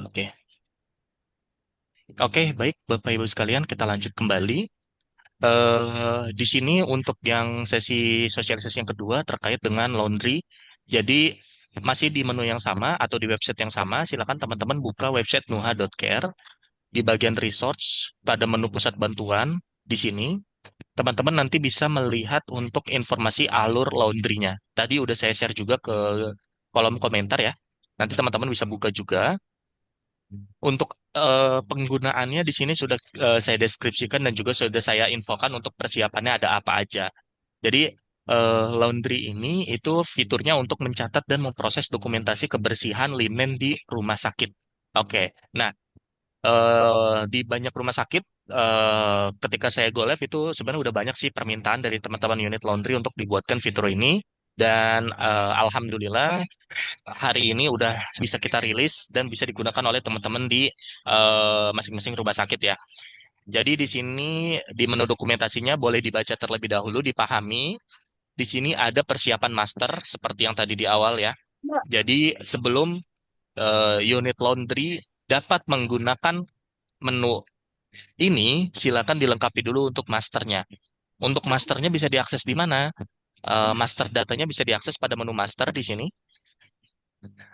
Oke, oke, baik, Bapak Ibu sekalian, kita lanjut kembali. Di sini untuk yang sesi sosialisasi yang kedua terkait dengan laundry. Jadi masih di menu yang sama atau di website yang sama, silakan teman-teman buka website nuha.care. Di bagian resource, pada menu pusat bantuan, di sini, teman-teman nanti bisa melihat untuk informasi alur laundrynya. Tadi udah saya share juga ke kolom komentar ya. Nanti teman-teman bisa buka juga. Untuk penggunaannya di sini sudah saya deskripsikan dan juga sudah saya infokan untuk persiapannya ada apa aja. Jadi laundry ini itu fiturnya untuk mencatat dan memproses dokumentasi kebersihan linen di rumah sakit. Oke, nah di banyak rumah sakit ketika saya go live itu sebenarnya udah banyak sih permintaan dari teman-teman unit laundry untuk dibuatkan fitur ini dan alhamdulillah hari ini udah bisa kita rilis dan bisa digunakan oleh teman-teman di masing-masing rumah sakit ya. Jadi di sini di menu dokumentasinya boleh dibaca terlebih dahulu, dipahami. Di sini ada persiapan master seperti yang tadi di awal ya. Jadi sebelum unit laundry dapat menggunakan menu ini, silakan dilengkapi dulu untuk masternya. Untuk masternya bisa diakses di mana? Master datanya bisa diakses pada menu master di sini.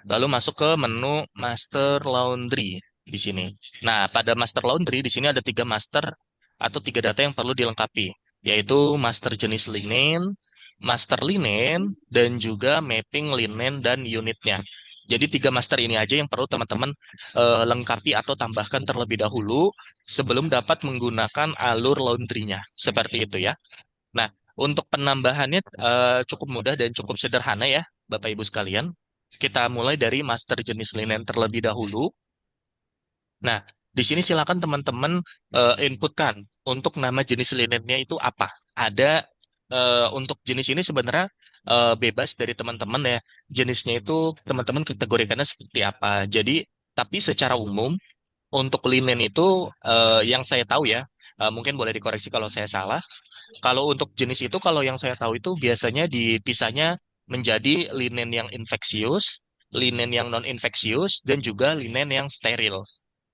Lalu masuk ke menu Master Laundry di sini. Nah, pada Master Laundry di sini ada tiga master atau tiga data yang perlu dilengkapi, yaitu master jenis linen, master linen, dan juga mapping linen dan unitnya. Jadi tiga master ini aja yang perlu teman-teman lengkapi atau tambahkan terlebih dahulu sebelum dapat menggunakan alur laundrynya. Seperti itu ya. Nah, untuk penambahannya cukup mudah dan cukup sederhana ya, Bapak Ibu sekalian. Kita mulai dari master jenis linen terlebih dahulu. Nah, di sini silakan teman-teman inputkan untuk nama jenis linennya itu apa. Ada untuk jenis ini sebenarnya bebas dari teman-teman ya. Jenisnya itu teman-teman kategorikannya seperti apa. Jadi, tapi secara umum untuk linen itu yang saya tahu ya, mungkin boleh dikoreksi kalau saya salah. Kalau untuk jenis itu, kalau yang saya tahu itu biasanya dipisahnya menjadi linen yang infeksius, linen yang non-infeksius, dan juga linen yang steril.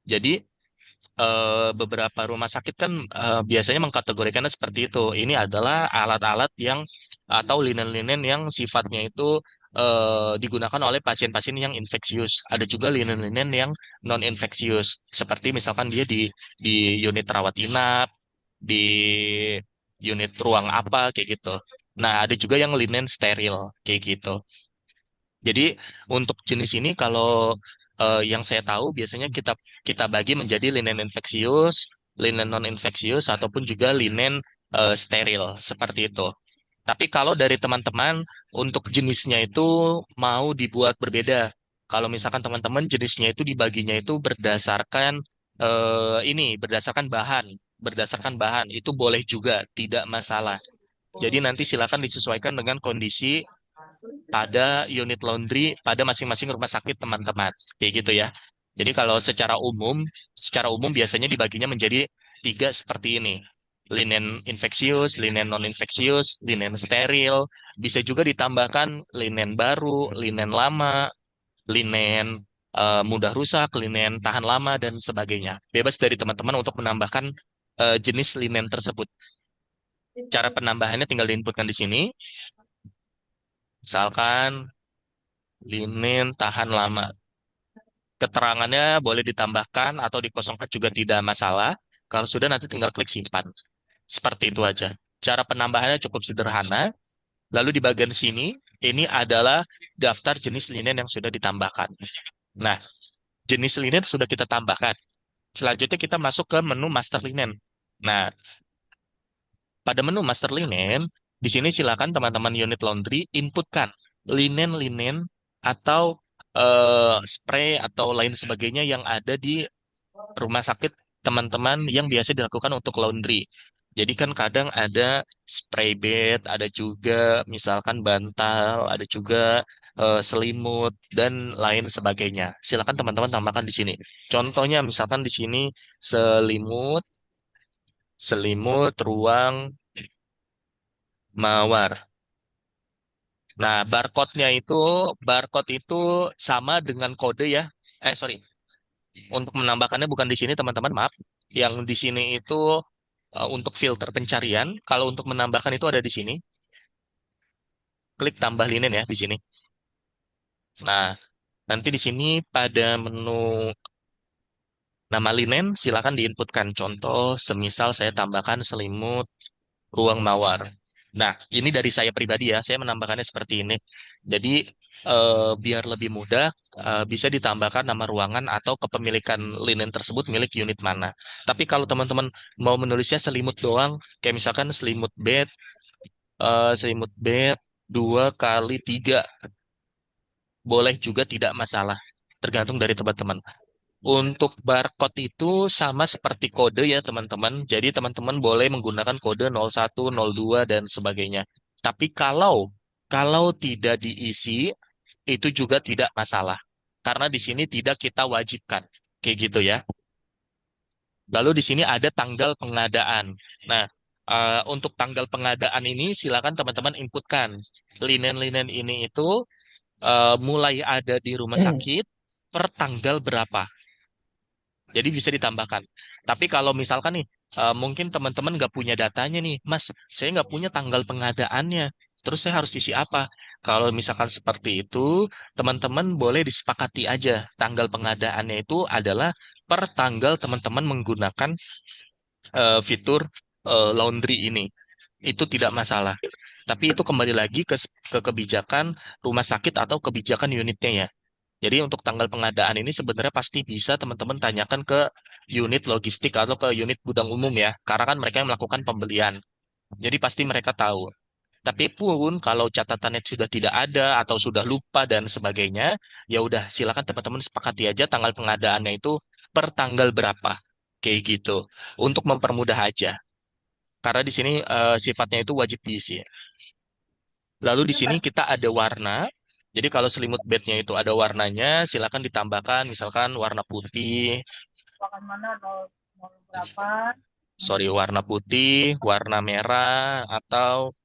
Jadi beberapa rumah sakit kan biasanya mengkategorikannya seperti itu. Ini adalah alat-alat yang atau linen-linen yang sifatnya itu digunakan oleh pasien-pasien yang infeksius. Ada juga linen-linen yang non-infeksius, seperti misalkan dia di unit rawat inap, di unit ruang apa kayak gitu. Nah, ada juga yang linen steril kayak gitu. Jadi untuk jenis ini kalau yang saya tahu biasanya kita kita bagi menjadi linen infeksius, linen non-infeksius ataupun juga linen steril seperti itu. Tapi kalau dari teman-teman untuk jenisnya itu mau dibuat berbeda. Kalau misalkan teman-teman jenisnya itu dibaginya itu berdasarkan ini berdasarkan bahan itu boleh juga, tidak masalah. Jadi nanti silakan disesuaikan dengan kondisi pada unit laundry pada masing-masing rumah sakit teman-teman. Kayak gitu ya. Jadi kalau secara umum biasanya dibaginya menjadi tiga seperti ini. Linen infeksius, linen non-infeksius, linen steril. Bisa juga ditambahkan linen baru, linen lama, linen mudah rusak, linen tahan lama, dan sebagainya. Bebas dari teman-teman untuk menambahkan jenis linen tersebut. Cara penambahannya tinggal diinputkan di sini. Misalkan linen tahan lama. Keterangannya boleh ditambahkan atau dikosongkan juga tidak masalah. Kalau sudah nanti tinggal klik simpan. Seperti itu aja. Cara penambahannya cukup sederhana. Lalu di bagian sini, ini adalah daftar jenis linen yang sudah ditambahkan. Nah, jenis linen sudah kita tambahkan. Selanjutnya kita masuk ke menu master linen. Nah, pada menu master linen, di sini silakan teman-teman unit laundry inputkan linen-linen atau spray atau lain sebagainya yang ada di rumah sakit teman-teman yang biasa dilakukan untuk laundry. Jadi kan kadang ada spray bed, ada juga misalkan bantal, ada juga selimut dan lain sebagainya. Silakan teman-teman tambahkan di sini. Contohnya misalkan di sini selimut, selimut ruang mawar. Nah, barcode-nya itu barcode itu sama dengan kode ya. Sorry. Untuk menambahkannya bukan di sini teman-teman, maaf. Yang di sini itu untuk filter pencarian. Kalau untuk menambahkan itu ada di sini. Klik tambah linen ya di sini. Nah, nanti di sini pada menu nama linen silakan diinputkan. Contoh, semisal saya tambahkan selimut ruang mawar. Nah, ini dari saya pribadi ya, saya menambahkannya seperti ini. Jadi, biar lebih mudah, bisa ditambahkan nama ruangan atau kepemilikan linen tersebut milik unit mana. Tapi kalau teman-teman mau menulisnya selimut doang, kayak misalkan selimut bed 2 kali 3, boleh juga tidak masalah. Tergantung dari teman-teman. Untuk barcode itu sama seperti kode ya teman-teman. Jadi teman-teman boleh menggunakan kode 01, 02 dan sebagainya. Tapi kalau tidak diisi itu juga tidak masalah. Karena di sini tidak kita wajibkan. Kayak gitu ya. Lalu di sini ada tanggal pengadaan. Nah, untuk tanggal pengadaan ini silakan teman-teman inputkan. Linen-linen ini itu mulai ada di rumah sakit per tanggal berapa. Jadi bisa ditambahkan. Tapi kalau misalkan nih, mungkin teman-teman nggak punya datanya nih, Mas, saya nggak punya tanggal pengadaannya. Terus saya harus isi apa? Kalau misalkan seperti itu, teman-teman boleh disepakati aja. Tanggal pengadaannya itu adalah per tanggal teman-teman menggunakan fitur laundry ini. Itu tidak masalah. Tapi itu kembali lagi ke kebijakan rumah sakit atau kebijakan unitnya ya. Jadi untuk tanggal pengadaan ini sebenarnya pasti bisa teman-teman tanyakan ke unit logistik atau ke unit gudang umum ya, karena kan mereka yang melakukan pembelian. Jadi pasti mereka tahu. Tapi pun kalau catatannya sudah tidak ada atau sudah lupa dan sebagainya, ya udah silakan teman-teman sepakati aja tanggal pengadaannya itu per tanggal berapa. Kayak gitu. Untuk mempermudah aja. Karena di sini sifatnya itu wajib diisi. Lalu di sini kita ada warna. Jadi kalau selimut bednya itu ada warnanya, silakan ditambahkan misalkan warna putih, sorry warna putih, warna merah atau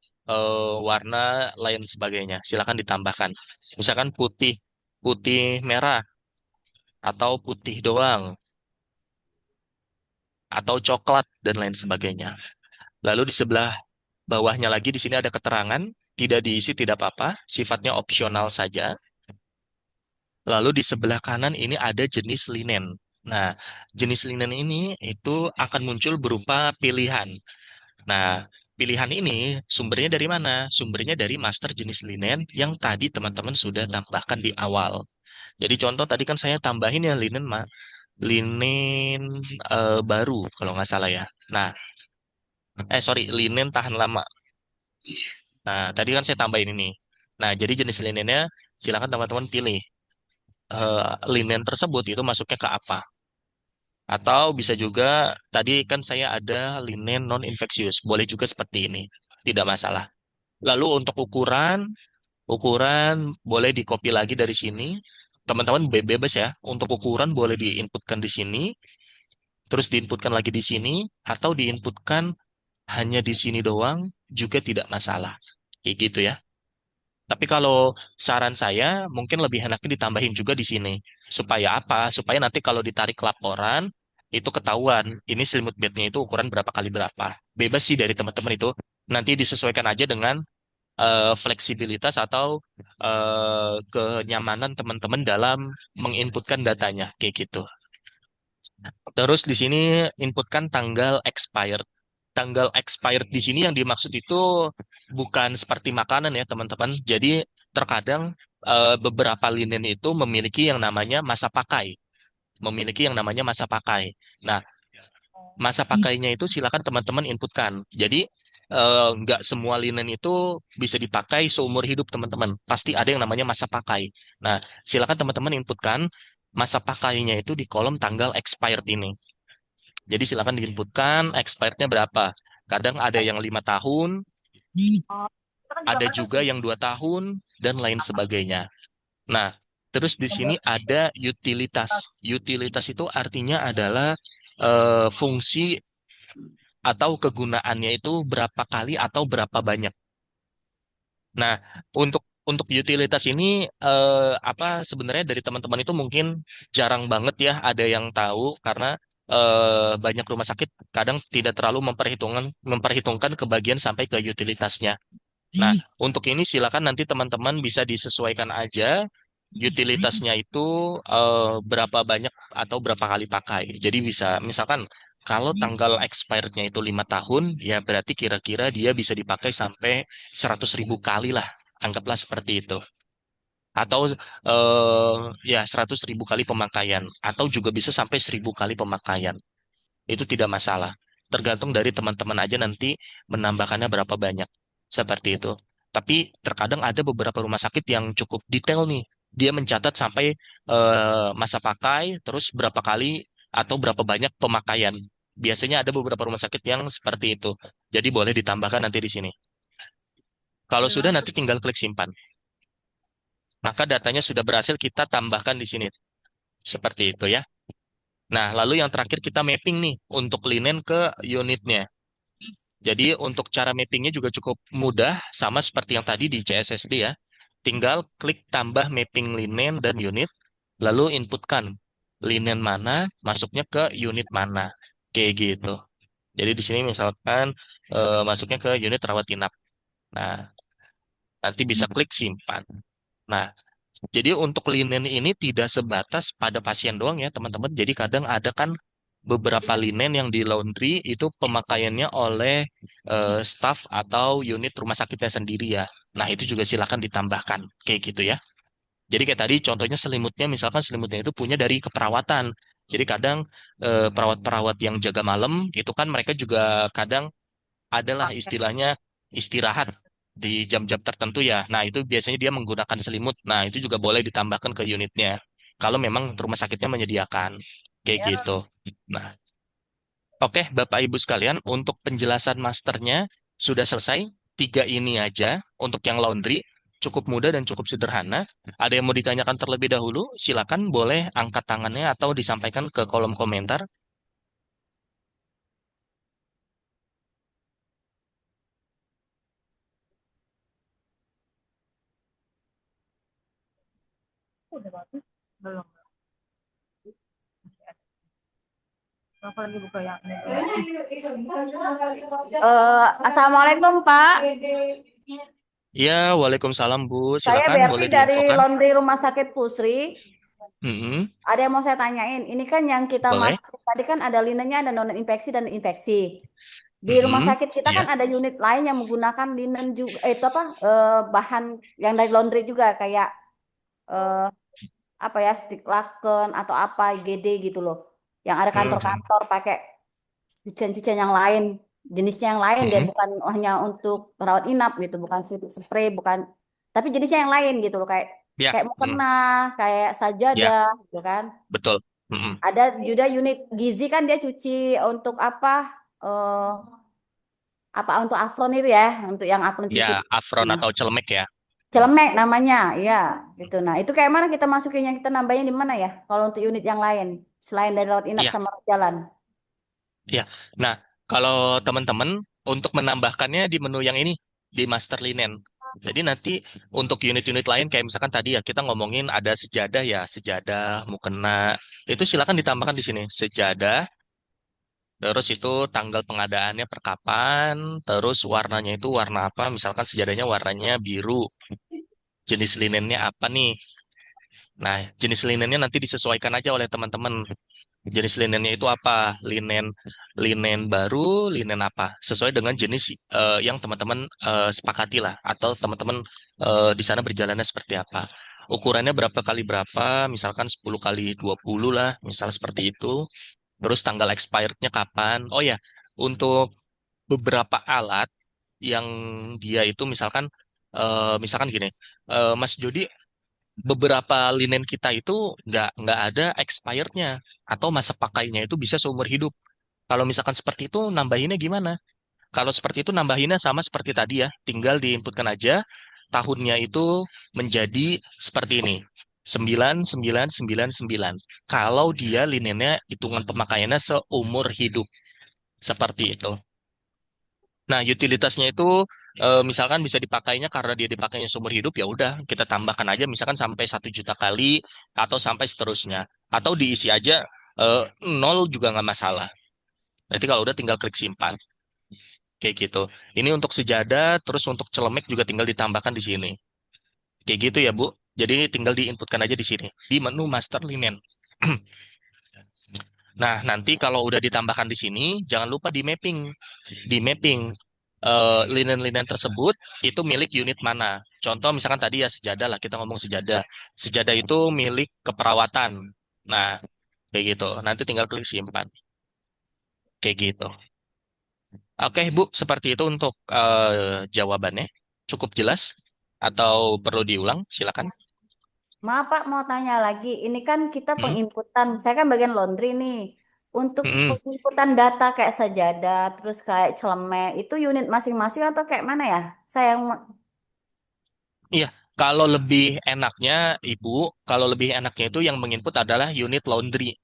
warna lain sebagainya. Silakan ditambahkan. Misalkan putih, putih merah atau putih doang atau coklat dan lain sebagainya. Lalu di sebelah bawahnya lagi di sini ada keterangan, tidak diisi tidak apa-apa, sifatnya opsional saja. Lalu di sebelah kanan ini ada jenis linen. Nah, jenis linen ini itu akan muncul berupa pilihan. Nah, pilihan ini sumbernya dari mana? Sumbernya dari master jenis linen yang tadi teman-teman sudah tambahkan di awal. Jadi contoh tadi kan saya tambahin ya linen baru kalau nggak salah ya. Nah, sorry, linen tahan lama. Nah, tadi kan saya tambahin ini. Nah, jadi jenis linennya silakan teman-teman pilih. Linen tersebut itu masuknya ke apa? Atau bisa juga, tadi kan saya ada linen non-infeksius. Boleh juga seperti ini. Tidak masalah. Lalu untuk ukuran boleh di copy lagi dari sini. Teman-teman bebas ya. Untuk ukuran boleh diinputkan di sini. Terus diinputkan lagi di sini. Atau diinputkan hanya di sini doang. Juga tidak masalah. Kayak gitu ya. Tapi kalau saran saya, mungkin lebih enaknya ditambahin juga di sini. Supaya apa? Supaya nanti kalau ditarik laporan, itu ketahuan. Ini selimut bednya itu ukuran berapa kali berapa. Bebas sih dari teman-teman itu. Nanti disesuaikan aja dengan fleksibilitas atau kenyamanan teman-teman dalam menginputkan datanya. Kayak gitu. Terus di sini inputkan tanggal expired. Tanggal expired di sini yang dimaksud itu bukan seperti makanan ya teman-teman. Jadi terkadang beberapa linen itu memiliki yang namanya masa pakai. Memiliki yang namanya masa pakai. Nah, masa pakainya itu silakan teman-teman inputkan. Jadi nggak semua linen itu bisa dipakai seumur hidup teman-teman. Pasti ada yang namanya masa pakai. Nah, silakan teman-teman inputkan masa pakainya itu di kolom tanggal expired ini. Jadi silakan diinputkan expirednya berapa. Kadang ada yang 5 tahun, ada juga yang 2 tahun, dan lain sebagainya. Nah, terus di sini ada utilitas. Utilitas itu artinya adalah fungsi atau kegunaannya itu berapa kali atau berapa banyak. Nah, untuk untuk utilitas ini apa sebenarnya dari teman-teman itu mungkin jarang banget ya ada yang tahu karena banyak rumah sakit kadang tidak terlalu memperhitungkan kebagian sampai ke utilitasnya. Nah, untuk ini silakan nanti teman-teman bisa disesuaikan aja utilitasnya itu berapa banyak atau berapa kali pakai. Jadi bisa misalkan kalau tanggal expirednya itu 5 tahun, ya berarti kira-kira dia bisa dipakai sampai 100.000 kali lah. Anggaplah seperti itu. Atau ya 100.000 kali pemakaian. Atau juga bisa sampai 1.000 kali pemakaian. Itu tidak masalah. Tergantung dari teman-teman aja nanti menambahkannya berapa banyak. Seperti itu. Tapi terkadang ada beberapa rumah sakit yang cukup detail nih. Dia mencatat sampai masa pakai, terus berapa kali atau berapa banyak pemakaian. Biasanya ada beberapa rumah sakit yang seperti itu. Jadi boleh ditambahkan nanti di sini. Kalau sudah nanti tinggal klik simpan. Maka datanya sudah berhasil kita tambahkan di sini. Seperti itu ya. Nah, lalu yang terakhir kita mapping nih untuk linen ke unitnya. Jadi untuk cara mappingnya juga cukup mudah, sama seperti yang tadi di CSSD ya. Tinggal klik tambah mapping linen dan unit, lalu inputkan linen mana, masuknya ke unit mana. Kayak gitu. Jadi di sini misalkan masuknya ke unit rawat inap. Nah, nanti bisa klik simpan. Nah, jadi untuk linen ini tidak sebatas pada pasien doang ya, teman-teman. Jadi kadang ada kan beberapa linen yang di laundry itu pemakaiannya oleh staff atau unit rumah sakitnya sendiri ya. Nah, itu juga silakan ditambahkan kayak gitu ya. Jadi kayak tadi contohnya selimutnya, misalkan selimutnya itu punya dari keperawatan. Jadi kadang perawat-perawat yang jaga malam itu kan mereka juga kadang adalah istilahnya istirahat di jam-jam tertentu ya. Nah, itu biasanya dia menggunakan selimut. Nah, itu juga boleh ditambahkan ke unitnya. Kalau memang rumah sakitnya menyediakan. Kayak gitu. Nah, oke, Bapak Ibu sekalian, untuk penjelasan masternya sudah selesai. Tiga ini aja untuk yang laundry. Cukup mudah dan cukup sederhana. Ada yang mau ditanyakan terlebih dahulu? Silakan boleh angkat tangannya atau disampaikan ke kolom komentar. Udah bagus? Belum. Aku lagi buka yang ini. Assalamualaikum Pak. Ya, Waalaikumsalam Bu. Saya Silakan Berti boleh dari diinfokan. Laundry Rumah Sakit Pusri. Mm-mm. Ada yang mau saya tanyain. Ini kan yang kita Boleh. masuk tadi kan ada linennya, ada non infeksi dan infeksi. Di rumah Mm-mm. sakit kita kan Ya. ada unit lain yang menggunakan linen juga, itu apa? Bahan yang dari laundry juga kayak eh, apa ya, stick laken atau apa IGD gitu loh. Yang ada Mhm. kantor-kantor pakai cucian-cucian yang lain, jenisnya yang lain, dia Mhm. bukan hanya untuk rawat inap gitu, bukan spray, bukan, tapi jenisnya yang lain gitu loh, kayak Ya. kayak Mm. mukena, kayak Ya, sajadah gitu kan. betul. Mm-mm. Ada juga unit gizi kan, dia cuci untuk eh apa untuk afron itu ya, untuk yang afron Ya, cuci. afron Nah, atau celemek ya. Mm. celemek namanya, ya gitu. Nah, itu kayak mana kita masukinnya, kita nambahnya di mana ya? Kalau untuk unit yang lain, selain dari rawat inap Ya, sama rawat jalan. ya. Nah, kalau teman-teman untuk menambahkannya di menu yang ini di master linen. Jadi nanti untuk unit-unit lain kayak misalkan tadi ya kita ngomongin ada sejadah ya, sejadah, mukena. Itu silakan ditambahkan di sini. Sejadah, terus itu tanggal pengadaannya per kapan, terus warnanya itu warna apa? Misalkan sejadahnya warnanya biru. Jenis linennya apa nih? Nah, jenis linennya nanti disesuaikan aja oleh teman-teman. Jenis linennya itu apa? Linen linen baru, linen apa? Sesuai dengan jenis yang teman-teman sepakati lah atau teman-teman di sana berjalannya seperti apa. Ukurannya berapa kali berapa, misalkan 10 kali 20 lah, misal seperti itu. Terus tanggal expirednya kapan? Oh ya, untuk beberapa alat yang dia itu misalkan gini, Mas Jody, beberapa linen kita itu nggak ada expirednya atau masa pakainya itu bisa seumur hidup. Kalau misalkan seperti itu nambahinnya gimana? Kalau seperti itu nambahinnya sama seperti tadi ya, tinggal diinputkan aja tahunnya itu menjadi seperti ini. 9999. Kalau dia linennya hitungan pemakaiannya seumur hidup. Seperti itu. Nah, utilitasnya itu misalkan bisa dipakainya karena dia dipakainya seumur hidup, ya udah kita tambahkan aja misalkan sampai 1 juta kali atau sampai seterusnya. Atau diisi aja nol juga nggak masalah. Nanti kalau udah tinggal klik simpan kayak gitu. Ini untuk sejadah, terus untuk celemek juga tinggal ditambahkan di sini. Kayak gitu ya, Bu. Jadi tinggal diinputkan aja di sini di menu master linen. Nah, nanti kalau udah ditambahkan di sini, jangan lupa di mapping. Di mapping linen-linen tersebut itu milik unit mana. Contoh misalkan tadi ya sejadah lah, kita ngomong sejadah. Sejadah itu milik keperawatan. Nah, kayak gitu. Nanti tinggal klik simpan. Kayak gitu. Oke, Bu, seperti itu untuk jawabannya. Cukup jelas? Atau perlu diulang? Silakan. Maaf Pak, mau tanya lagi. Ini kan kita Hmm? penginputan, saya kan bagian laundry nih. Untuk Hmm. penginputan data kayak sajadah, terus kayak celemek, itu unit masing-masing atau kayak mana ya? Saya yang Iya, kalau lebih enaknya, Ibu, kalau lebih enaknya itu yang menginput adalah unit laundry.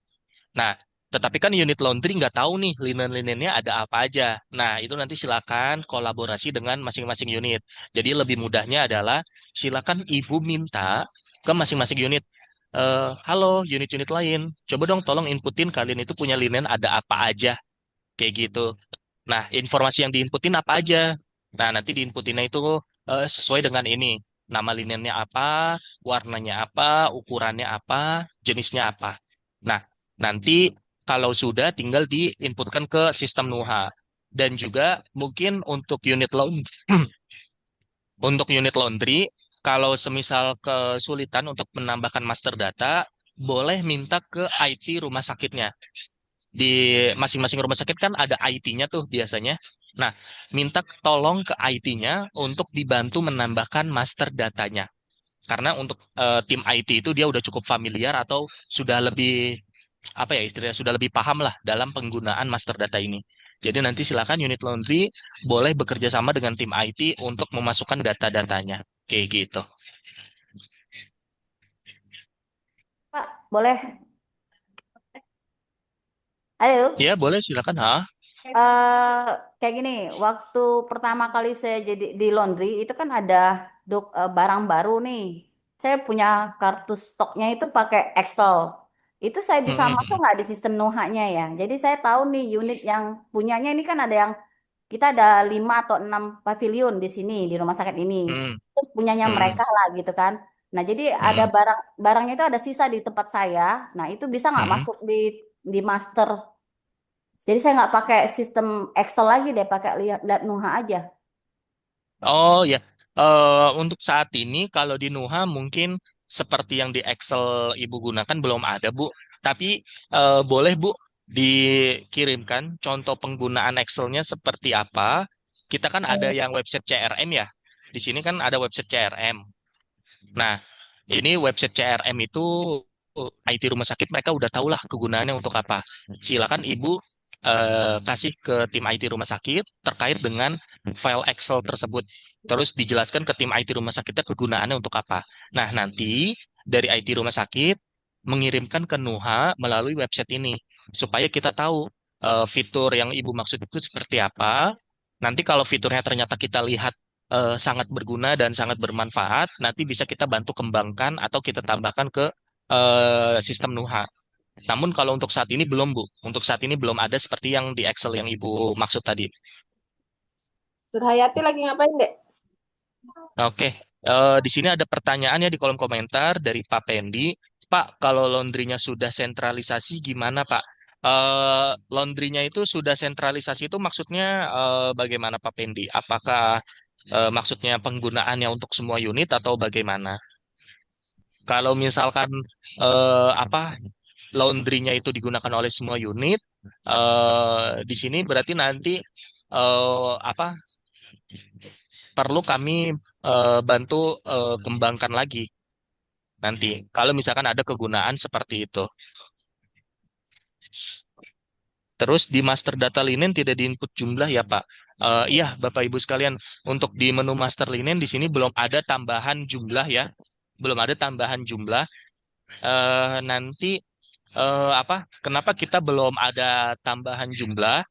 Nah, tetapi kan unit laundry nggak tahu nih linen-linennya ada apa aja. Nah, itu nanti silakan kolaborasi dengan masing-masing unit. Jadi lebih mudahnya adalah silakan ibu minta ke masing-masing unit. Halo, unit-unit lain, coba dong tolong inputin kalian itu punya linen ada apa aja. Kayak gitu. Nah, informasi yang diinputin apa aja? Nah, nanti diinputinnya itu sesuai dengan ini. Nama linennya apa, warnanya apa, ukurannya apa, jenisnya apa. Nah, nanti kalau sudah tinggal diinputkan ke sistem Nuha. Dan juga mungkin untuk unit laundry, untuk unit laundry, kalau semisal kesulitan untuk menambahkan master data, boleh minta ke IT rumah sakitnya. Di masing-masing rumah sakit kan ada IT-nya tuh biasanya. Nah, minta tolong ke IT-nya untuk dibantu menambahkan master datanya. Karena untuk tim IT itu dia udah cukup familiar atau sudah lebih apa ya istilahnya sudah lebih paham lah dalam penggunaan master data ini. Jadi nanti silakan unit laundry boleh bekerja sama dengan tim IT untuk memasukkan data-datanya. Kayak gitu. Pak, boleh? Halo? Ya, boleh silakan. Ha? eh Kayak gini, waktu pertama kali saya jadi di laundry itu kan ada barang baru nih. Saya punya kartu stoknya itu pakai Excel. Itu saya bisa masuk Mm-mm. nggak di sistem Nuha-nya ya? Jadi saya tahu nih unit yang punyanya ini kan ada yang kita ada 5 atau 6 pavilion di sini di rumah sakit ini. Mm-mm. Itu punyanya Mm-mm. mereka lah gitu kan. Nah jadi ada Mm-mm. barangnya itu ada sisa di tempat saya. Nah itu bisa nggak Mm-mm. masuk di master. Jadi saya nggak pakai sistem Excel lagi deh, pakai lihat lihat Nuha aja. Oh ya, untuk saat ini kalau di Nuha mungkin seperti yang di Excel Ibu gunakan belum ada, Bu. Tapi boleh, Bu, dikirimkan contoh penggunaan Excelnya seperti apa. Kita kan ada yang website CRM ya. Di sini kan ada website CRM. Nah, ini website CRM itu IT rumah sakit mereka udah tahu lah kegunaannya untuk apa. Silakan Ibu kasih ke tim IT rumah sakit terkait dengan file Excel tersebut. Terus dijelaskan ke tim IT rumah sakitnya kegunaannya untuk apa. Nah, nanti dari IT rumah sakit mengirimkan ke Nuha melalui website ini supaya kita tahu fitur yang Ibu maksud itu seperti apa. Nanti kalau fiturnya ternyata kita lihat sangat berguna dan sangat bermanfaat, nanti bisa kita bantu kembangkan atau kita tambahkan ke sistem Nuha. Namun kalau untuk saat ini belum, Bu. Untuk saat ini belum ada seperti yang di Excel yang Ibu maksud tadi. Surhayati lagi ngapain, Dek? Oke, di sini ada pertanyaannya di kolom komentar dari Pak Pendi. Pak, kalau laundrynya sudah sentralisasi gimana, Pak? Laundrynya itu sudah sentralisasi itu maksudnya bagaimana, Pak Pendi? Apakah maksudnya penggunaannya untuk semua unit atau bagaimana? Kalau misalkan apa laundrynya itu digunakan oleh semua unit, di sini berarti nanti apa perlu kami bantu kembangkan lagi nanti. Kalau misalkan ada kegunaan seperti itu. Terus di master data linen tidak diinput jumlah ya Pak. Iya Bapak Ibu sekalian, untuk di menu master linen di sini belum ada tambahan jumlah ya, belum ada tambahan jumlah. Nanti apa? Kenapa kita belum ada tambahan jumlah?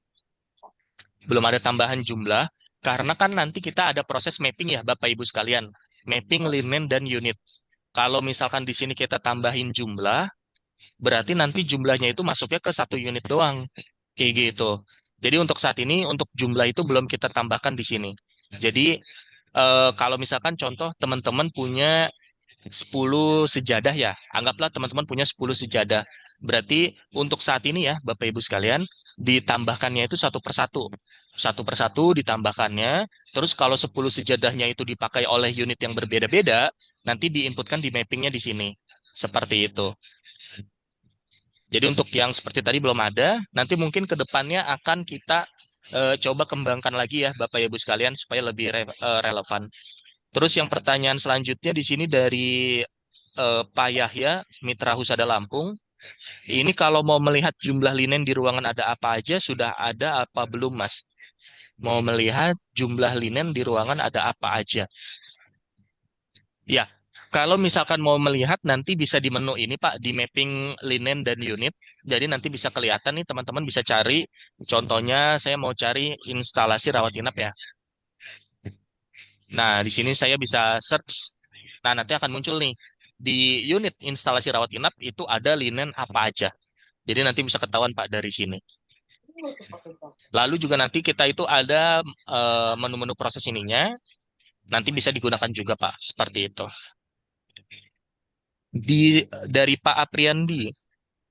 Belum ada tambahan jumlah Karena kan nanti kita ada proses mapping ya, Bapak Ibu sekalian. Mapping linen dan unit. Kalau misalkan di sini kita tambahin jumlah, berarti nanti jumlahnya itu masuknya ke satu unit doang. Kayak gitu. Jadi untuk saat ini, untuk jumlah itu belum kita tambahkan di sini. Jadi kalau misalkan contoh teman-teman punya 10 sejadah ya. Anggaplah teman-teman punya 10 sejadah. Berarti untuk saat ini ya, Bapak Ibu sekalian, ditambahkannya itu satu persatu. Satu persatu ditambahkannya. Terus kalau 10 sejadahnya itu dipakai oleh unit yang berbeda-beda, nanti diinputkan di mappingnya di sini. Seperti itu. Jadi untuk yang seperti tadi belum ada, nanti mungkin ke depannya akan kita coba kembangkan lagi ya, Bapak Ibu sekalian, supaya lebih relevan. Terus yang pertanyaan selanjutnya di sini dari Pak Yahya, Mitra Husada Lampung. Ini kalau mau melihat jumlah linen di ruangan ada apa aja, sudah ada apa belum, Mas? Mau melihat jumlah linen di ruangan ada apa aja. Ya, kalau misalkan mau melihat nanti bisa di menu ini, Pak, di mapping linen dan unit. Jadi nanti bisa kelihatan nih teman-teman bisa cari. Contohnya saya mau cari instalasi rawat inap ya. Nah, di sini saya bisa search. Nah, nanti akan muncul nih di unit instalasi rawat inap itu ada linen apa aja. Jadi nanti bisa ketahuan Pak dari sini. Lalu juga nanti kita itu ada menu-menu proses ininya, nanti bisa digunakan juga Pak, seperti itu. Dari Pak Apriandi,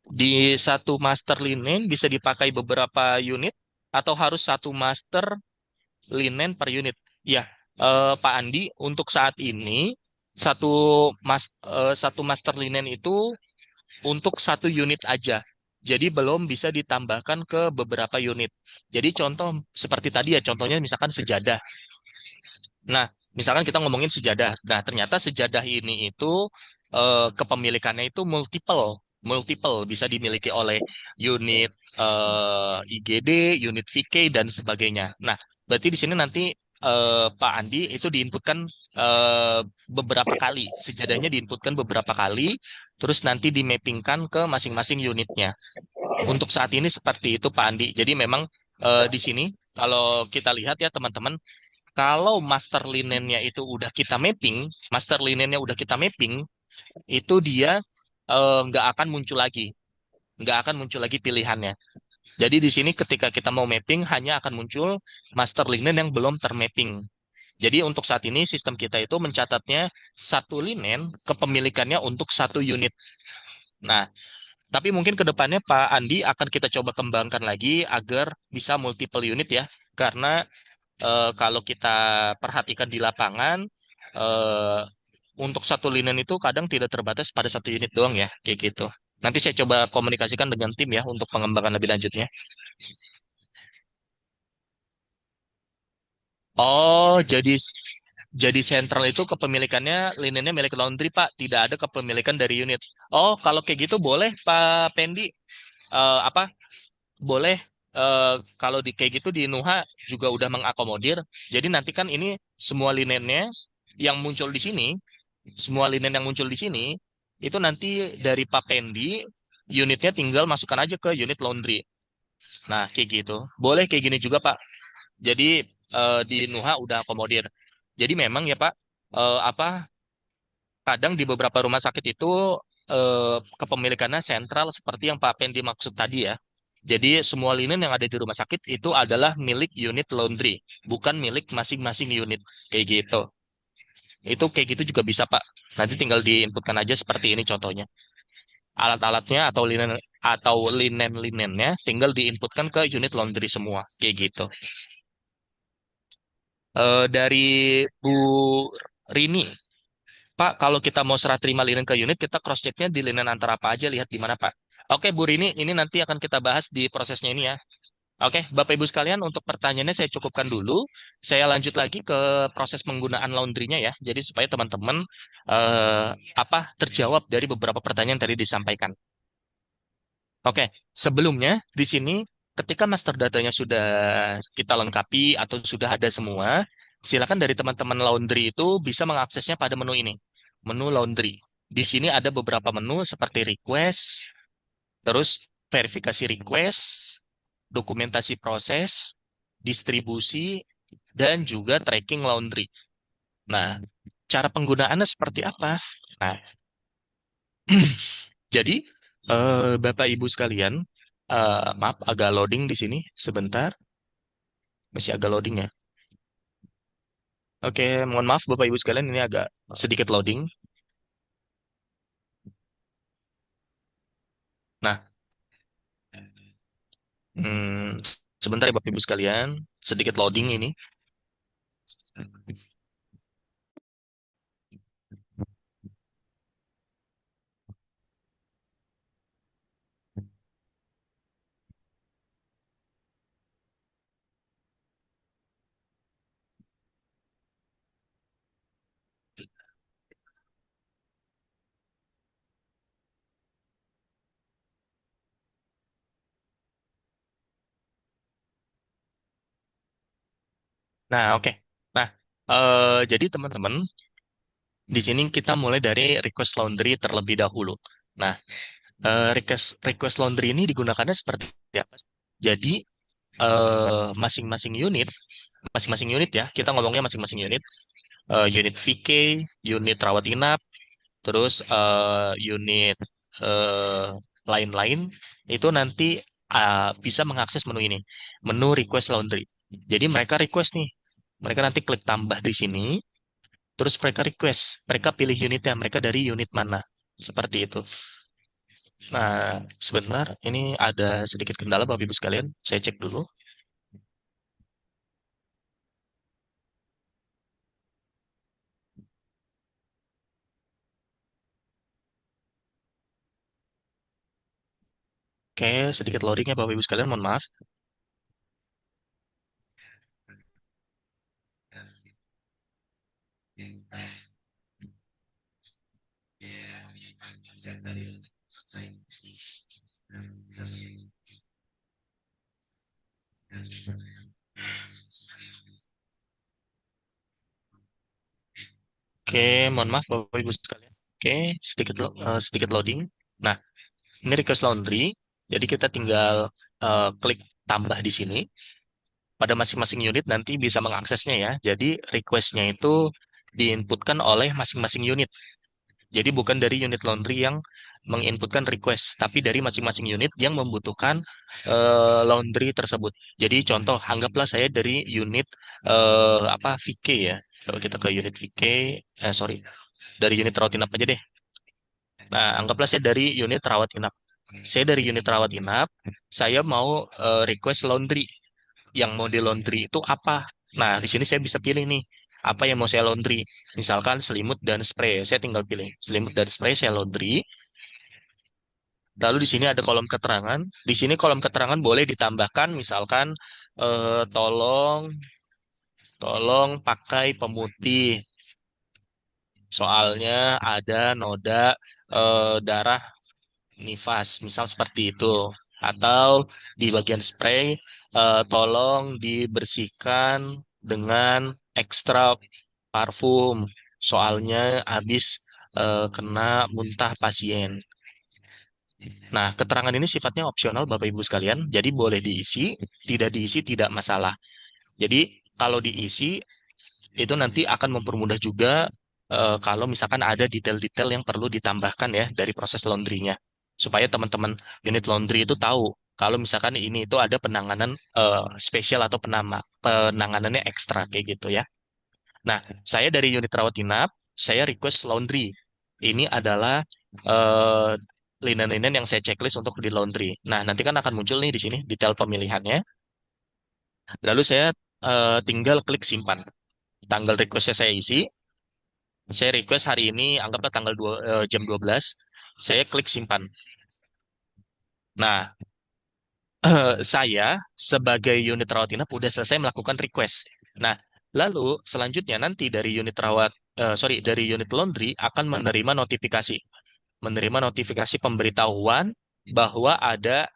di satu master linen bisa dipakai beberapa unit atau harus satu master linen per unit? Ya, Pak Andi, untuk saat ini satu master linen itu untuk satu unit aja. Jadi belum bisa ditambahkan ke beberapa unit. Jadi contoh seperti tadi ya, contohnya misalkan sejadah. Nah, misalkan kita ngomongin sejadah. Nah, ternyata sejadah ini itu kepemilikannya itu multiple bisa dimiliki oleh unit IGD, unit VK dan sebagainya. Nah, berarti di sini nanti Pak Andi itu diinputkan eh, beberapa kali, sejadahnya diinputkan beberapa kali, terus nanti dimappingkan ke masing-masing unitnya. Untuk saat ini seperti itu Pak Andi. Jadi memang di sini kalau kita lihat ya teman-teman, kalau master linennya udah kita mapping, itu dia nggak akan muncul lagi, nggak akan muncul lagi pilihannya. Jadi di sini ketika kita mau mapping hanya akan muncul master linen yang belum termapping. Jadi untuk saat ini sistem kita itu mencatatnya satu linen kepemilikannya untuk satu unit. Nah, tapi mungkin ke depannya Pak Andi akan kita coba kembangkan lagi agar bisa multiple unit ya. Karena kalau kita perhatikan di lapangan, eh, untuk satu linen itu kadang tidak terbatas pada satu unit doang ya, kayak gitu. Nanti saya coba komunikasikan dengan tim ya untuk pengembangan lebih lanjutnya. Oh, jadi sentral itu kepemilikannya linennya milik laundry, Pak. Tidak ada kepemilikan dari unit. Oh, kalau kayak gitu boleh, Pak Pendi. Apa? Boleh. Kalau di kayak gitu di Nuha juga udah mengakomodir. Jadi nanti kan ini semua linennya yang muncul di sini, semua linen yang muncul di sini itu nanti dari Pak Pendi unitnya tinggal masukkan aja ke unit laundry. Nah, kayak gitu. Boleh kayak gini juga, Pak. Jadi di Nuha udah akomodir. Jadi memang ya Pak, apa kadang di beberapa rumah sakit itu kepemilikannya sentral seperti yang Pak Pendi maksud tadi ya. Jadi semua linen yang ada di rumah sakit itu adalah milik unit laundry, bukan milik masing-masing unit. Kayak gitu. Itu kayak gitu juga bisa Pak. Nanti tinggal diinputkan aja seperti ini contohnya. Alat-alatnya atau linen-linennya tinggal diinputkan ke unit laundry semua. Kayak gitu. Dari Bu Rini, Pak, kalau kita mau serah terima linen ke unit, kita cross checknya di linen antara apa aja, lihat di mana, Pak. Oke, Bu Rini, ini nanti akan kita bahas di prosesnya ini ya. Oke, Bapak Ibu sekalian, untuk pertanyaannya saya cukupkan dulu. Saya lanjut lagi ke proses penggunaan laundrynya ya. Jadi supaya teman-teman terjawab dari beberapa pertanyaan yang tadi disampaikan. Oke, sebelumnya di sini ketika master datanya sudah kita lengkapi atau sudah ada semua, silakan dari teman-teman laundry itu bisa mengaksesnya pada menu ini, menu laundry. Di sini ada beberapa menu seperti request, terus verifikasi request, dokumentasi proses, distribusi, dan juga tracking laundry. Nah, cara penggunaannya seperti apa? Nah, jadi Bapak Ibu sekalian, maaf agak loading di sini sebentar, masih agak loading ya. Oke, mohon maaf Bapak Ibu sekalian ini agak sedikit loading. Nah, hmm, sebentar ya Bapak Ibu sekalian, sedikit loading ini. Nah, oke. Nah, jadi teman-teman, di sini kita mulai dari request laundry terlebih dahulu. Nah, request request laundry ini digunakannya seperti apa? Jadi, masing-masing unit, masing-masing unit ya, kita ngomongnya masing-masing unit, unit VK, unit rawat inap, terus unit eh, lain-lain itu nanti bisa mengakses menu ini, menu request laundry. Jadi mereka request nih, mereka nanti klik tambah di sini, terus mereka request, mereka pilih unitnya, mereka dari unit mana, seperti itu. Nah, sebentar, ini ada sedikit kendala Bapak Ibu sekalian, saya cek dulu. Oke, sedikit loading ya Bapak Ibu sekalian, mohon maaf. Oke, mohon maaf Bapak Ibu sekalian. Oke, sedikit loading. Nah, ini request laundry. Jadi kita tinggal klik tambah di sini. Pada masing-masing unit nanti bisa mengaksesnya ya. Jadi requestnya itu diinputkan oleh masing-masing unit. Jadi bukan dari unit laundry yang menginputkan request, tapi dari masing-masing unit yang membutuhkan laundry tersebut. Jadi contoh, anggaplah saya dari unit apa VK ya. Kalau kita ke unit VK, sorry, dari unit rawat inap aja deh. Nah, anggaplah saya dari unit rawat inap. Saya dari unit rawat inap, saya mau request laundry. Yang mau di laundry itu apa? Nah, di sini saya bisa pilih nih, apa yang mau saya laundry. Misalkan selimut dan spray, saya tinggal pilih selimut dan spray saya laundry. Lalu di sini ada kolom keterangan. Di sini kolom keterangan boleh ditambahkan, misalkan tolong tolong pakai pemutih. Soalnya ada noda darah nifas, misal seperti itu. Atau di bagian spray, tolong dibersihkan dengan ekstra parfum. Soalnya habis kena muntah pasien. Nah, keterangan ini sifatnya opsional Bapak Ibu sekalian, jadi boleh diisi, tidak diisi tidak masalah. Jadi kalau diisi itu nanti akan mempermudah juga kalau misalkan ada detail-detail yang perlu ditambahkan ya dari proses laundry-nya. Supaya teman-teman unit laundry itu tahu kalau misalkan ini itu ada penanganan spesial atau penanganannya ekstra kayak gitu ya. Nah, saya dari unit rawat inap, saya request laundry. Ini adalah eh, linen-linen yang saya checklist untuk di laundry. Nah, nanti kan akan muncul nih di sini detail pemilihannya. Lalu saya tinggal klik simpan. Tanggal requestnya saya isi. Saya request hari ini, anggaplah tanggal jam 12. Saya klik simpan. Nah, saya sebagai unit rawat inap udah selesai melakukan request. Nah, lalu selanjutnya nanti dari dari unit laundry akan menerima notifikasi pemberitahuan bahwa ada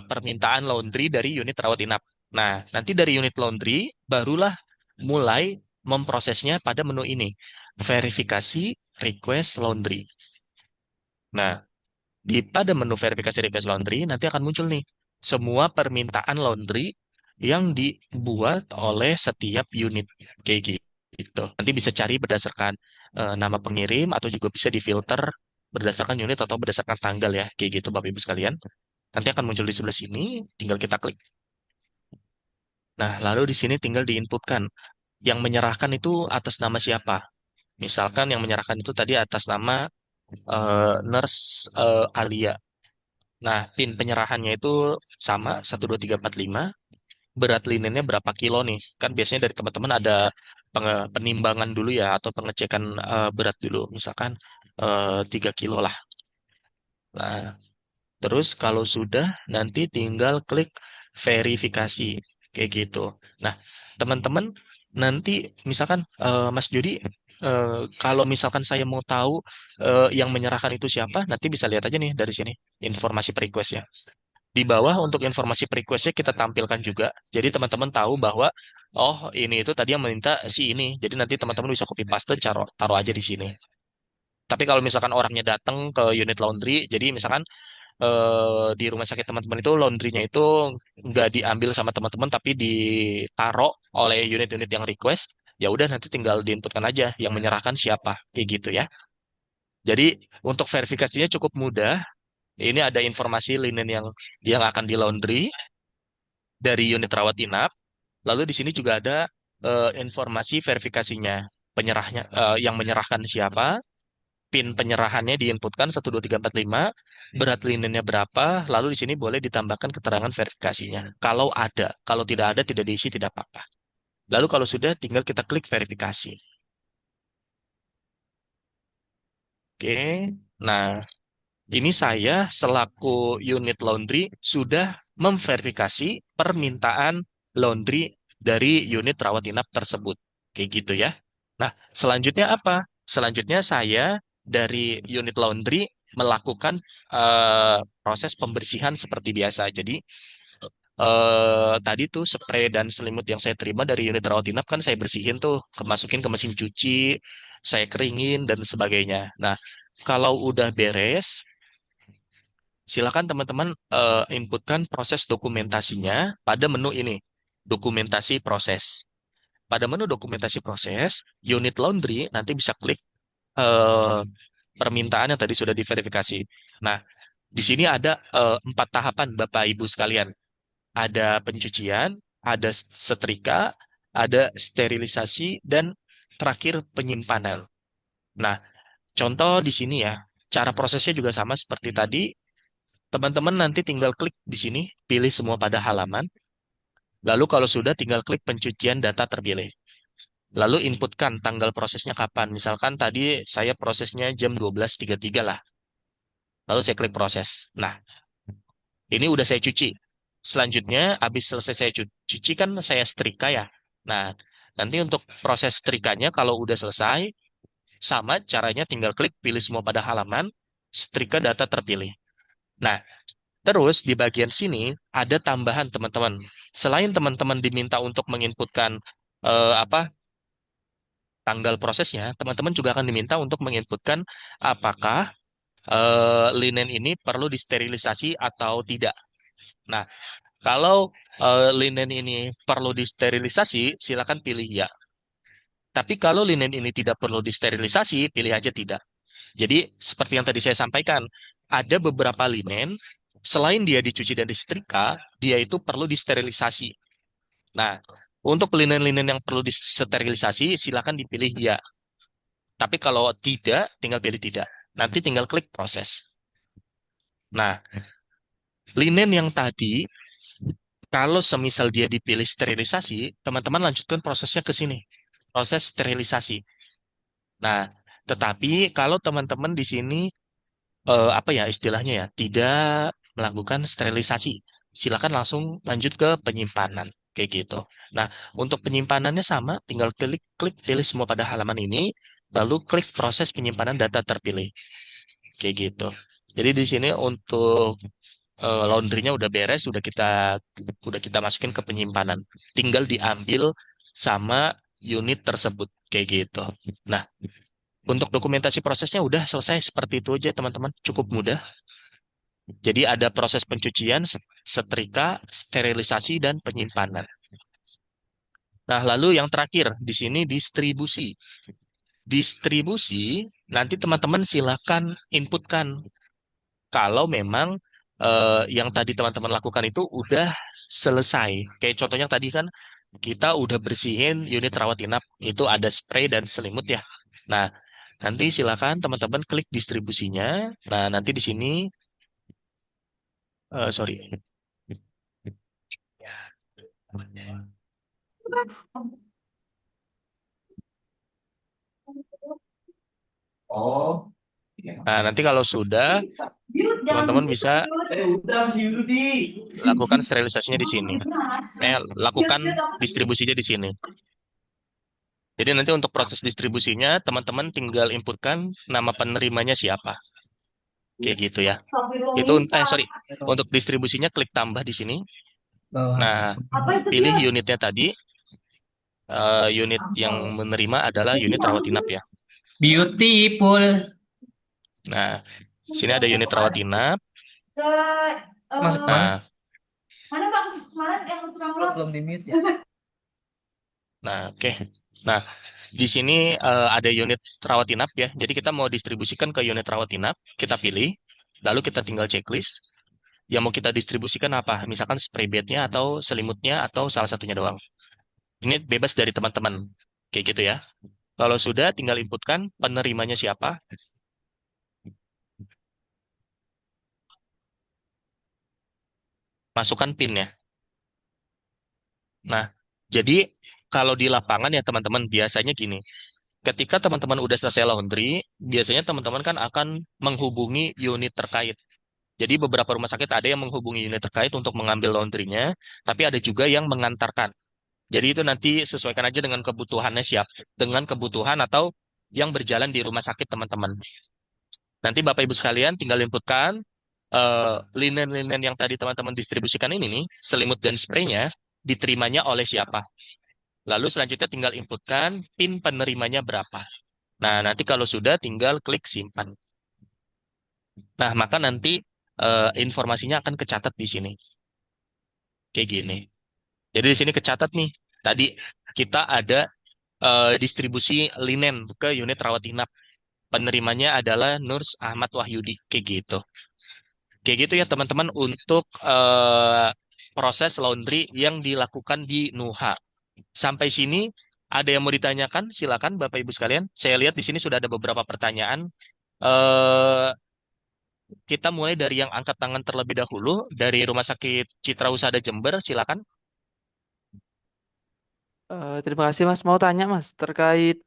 permintaan laundry dari unit rawat inap. Nah, nanti dari unit laundry barulah mulai memprosesnya pada menu ini, verifikasi request laundry. Nah, pada menu verifikasi request laundry nanti akan muncul nih semua permintaan laundry yang dibuat oleh setiap unit kayak gitu. Nanti bisa cari berdasarkan nama pengirim atau juga bisa difilter berdasarkan unit atau berdasarkan tanggal ya, kayak gitu Bapak Ibu sekalian. Nanti akan muncul di sebelah sini, tinggal kita klik. Nah, lalu di sini tinggal diinputkan yang menyerahkan itu atas nama siapa. Misalkan yang menyerahkan itu tadi atas nama Nurse Alia. Nah, PIN penyerahannya itu sama 12345. Berat linennya berapa kilo nih? Kan biasanya dari teman-teman ada penimbangan dulu ya atau pengecekan berat dulu. Misalkan 3 kilo lah. Nah, terus kalau sudah nanti tinggal klik verifikasi kayak gitu. Nah, teman-teman nanti misalkan Mas Jody kalau misalkan saya mau tahu yang menyerahkan itu siapa, nanti bisa lihat aja nih dari sini informasi per request-nya. Di bawah untuk informasi per request-nya kita tampilkan juga. Jadi teman-teman tahu bahwa oh ini itu tadi yang meminta si ini. Jadi nanti teman-teman bisa copy paste taruh taruh aja di sini. Tapi kalau misalkan orangnya datang ke unit laundry, jadi misalkan di rumah sakit teman-teman itu laundrynya itu nggak diambil sama teman-teman tapi ditaruh oleh unit-unit yang request, ya udah nanti tinggal diinputkan aja yang menyerahkan siapa kayak gitu ya. Jadi untuk verifikasinya cukup mudah. Ini ada informasi linen yang akan di laundry dari unit rawat inap. Lalu di sini juga ada informasi verifikasinya. Penyerahnya yang menyerahkan siapa, PIN penyerahannya diinputkan 12345, berat linennya berapa, lalu di sini boleh ditambahkan keterangan verifikasinya. Kalau ada, kalau tidak ada tidak diisi tidak apa-apa. Lalu kalau sudah tinggal kita klik verifikasi. Oke. Nah, ini saya selaku unit laundry sudah memverifikasi permintaan laundry dari unit rawat inap tersebut. Kayak gitu ya. Nah, selanjutnya apa? Selanjutnya saya dari unit laundry melakukan proses pembersihan seperti biasa. Jadi tadi tuh spray dan selimut yang saya terima dari unit rawat inap kan saya bersihin tuh, masukin ke mesin cuci, saya keringin dan sebagainya. Nah, kalau udah beres, silakan teman-teman inputkan proses dokumentasinya pada menu ini, dokumentasi proses. Pada menu dokumentasi proses, unit laundry nanti bisa klik eh, permintaan yang tadi sudah diverifikasi. Nah, di sini ada 4 tahapan Bapak Ibu sekalian. Ada pencucian, ada setrika, ada sterilisasi, dan terakhir penyimpanan. Nah, contoh di sini ya, cara prosesnya juga sama seperti tadi. Teman-teman nanti tinggal klik di sini, pilih semua pada halaman. Lalu kalau sudah tinggal klik pencucian data terpilih. Lalu inputkan tanggal prosesnya kapan. Misalkan tadi saya prosesnya jam 12.33 lah. Lalu saya klik proses. Nah, ini udah saya cuci. Selanjutnya, habis selesai saya cuci kan saya setrika ya. Nah, nanti untuk proses setrikanya kalau udah selesai, sama caranya tinggal klik pilih semua pada halaman, setrika data terpilih. Nah, terus di bagian sini ada tambahan teman-teman. Selain teman-teman diminta untuk menginputkan apa tanggal prosesnya, teman-teman juga akan diminta untuk menginputkan apakah linen ini perlu disterilisasi atau tidak. Nah, kalau linen ini perlu disterilisasi, silakan pilih ya. Tapi kalau linen ini tidak perlu disterilisasi, pilih aja tidak. Jadi seperti yang tadi saya sampaikan, ada beberapa linen selain dia dicuci dan disetrika, dia itu perlu disterilisasi. Nah, untuk linen-linen yang perlu disterilisasi, silakan dipilih ya. Tapi kalau tidak, tinggal pilih tidak. Nanti tinggal klik proses. Nah, linen yang tadi, kalau semisal dia dipilih sterilisasi, teman-teman lanjutkan prosesnya ke sini. Proses sterilisasi. Nah, tetapi kalau teman-teman di sini apa ya istilahnya ya, tidak melakukan sterilisasi, silakan langsung lanjut ke penyimpanan kayak gitu. Nah, untuk penyimpanannya sama, tinggal klik klik pilih semua pada halaman ini, lalu klik proses penyimpanan data terpilih kayak gitu. Jadi di sini untuk laundrynya udah beres, udah kita masukin ke penyimpanan. Tinggal diambil sama unit tersebut kayak gitu. Nah, untuk dokumentasi prosesnya udah selesai seperti itu aja teman-teman, cukup mudah. Jadi ada proses pencucian, setrika, sterilisasi, dan penyimpanan. Nah, lalu yang terakhir di sini distribusi. Distribusi, nanti teman-teman silakan inputkan kalau memang yang tadi teman-teman lakukan itu udah selesai. Kayak contohnya tadi kan kita udah bersihin unit rawat inap, itu ada spray dan selimut ya. Nah, nanti silakan teman-teman klik distribusinya. Nah, nanti di sini, sorry. Oh, Nah, nanti kalau sudah, jangan teman-teman begitu, bisa udah si Yudi. lakukan sterilisasinya di sini. Lakukan distribusinya di sini. Jadi nanti untuk proses distribusinya, teman-teman tinggal inputkan nama penerimanya siapa. Kayak gitu ya. Itu, sorry, untuk distribusinya klik tambah di sini. Bawah. Nah, Apa itu pilih dia? unitnya tadi. Unit yang menerima adalah unit rawat inap ya. Beautiful. Nah, sini ada unit rawat inap. Masuk mana? Nah, Mana Pak kemarin yang tukang lo? Belum di mute ya? nah, oke. Nah, di sini ada unit rawat inap ya. Jadi kita mau distribusikan ke unit rawat inap, kita pilih, lalu kita tinggal checklist. Yang mau kita distribusikan apa? Misalkan spray bednya atau selimutnya atau salah satunya doang. Ini bebas dari teman-teman. Kayak gitu ya. Kalau sudah, tinggal inputkan penerimanya siapa, masukkan PIN-nya. Nah, jadi kalau di lapangan ya teman-teman, biasanya gini. Ketika teman-teman udah selesai laundry, biasanya teman-teman kan akan menghubungi unit terkait. Jadi beberapa rumah sakit ada yang menghubungi unit terkait untuk mengambil laundrynya, tapi ada juga yang mengantarkan. Jadi itu nanti sesuaikan aja dengan kebutuhannya siap, dengan kebutuhan atau yang berjalan di rumah sakit teman-teman. Nanti Bapak Ibu sekalian tinggal inputkan linen-linen yang tadi teman-teman distribusikan ini nih, selimut dan spraynya diterimanya oleh siapa. Lalu selanjutnya tinggal inputkan PIN penerimanya berapa. Nah, nanti kalau sudah tinggal klik simpan. Nah, maka nanti informasinya akan kecatat di sini. Kayak gini. Jadi di sini kecatat nih. Tadi kita ada distribusi linen ke unit rawat inap. Penerimanya adalah Nurs Ahmad Wahyudi. Kayak gitu. Kayak gitu ya teman-teman untuk proses laundry yang dilakukan di Nuha. Sampai sini ada yang mau ditanyakan? Silakan Bapak Ibu sekalian. Saya lihat di sini sudah ada beberapa pertanyaan. Eh, kita mulai dari yang angkat tangan terlebih dahulu dari Rumah Sakit Citra Husada Jember. Silakan. Terima kasih Mas. Mau tanya Mas terkait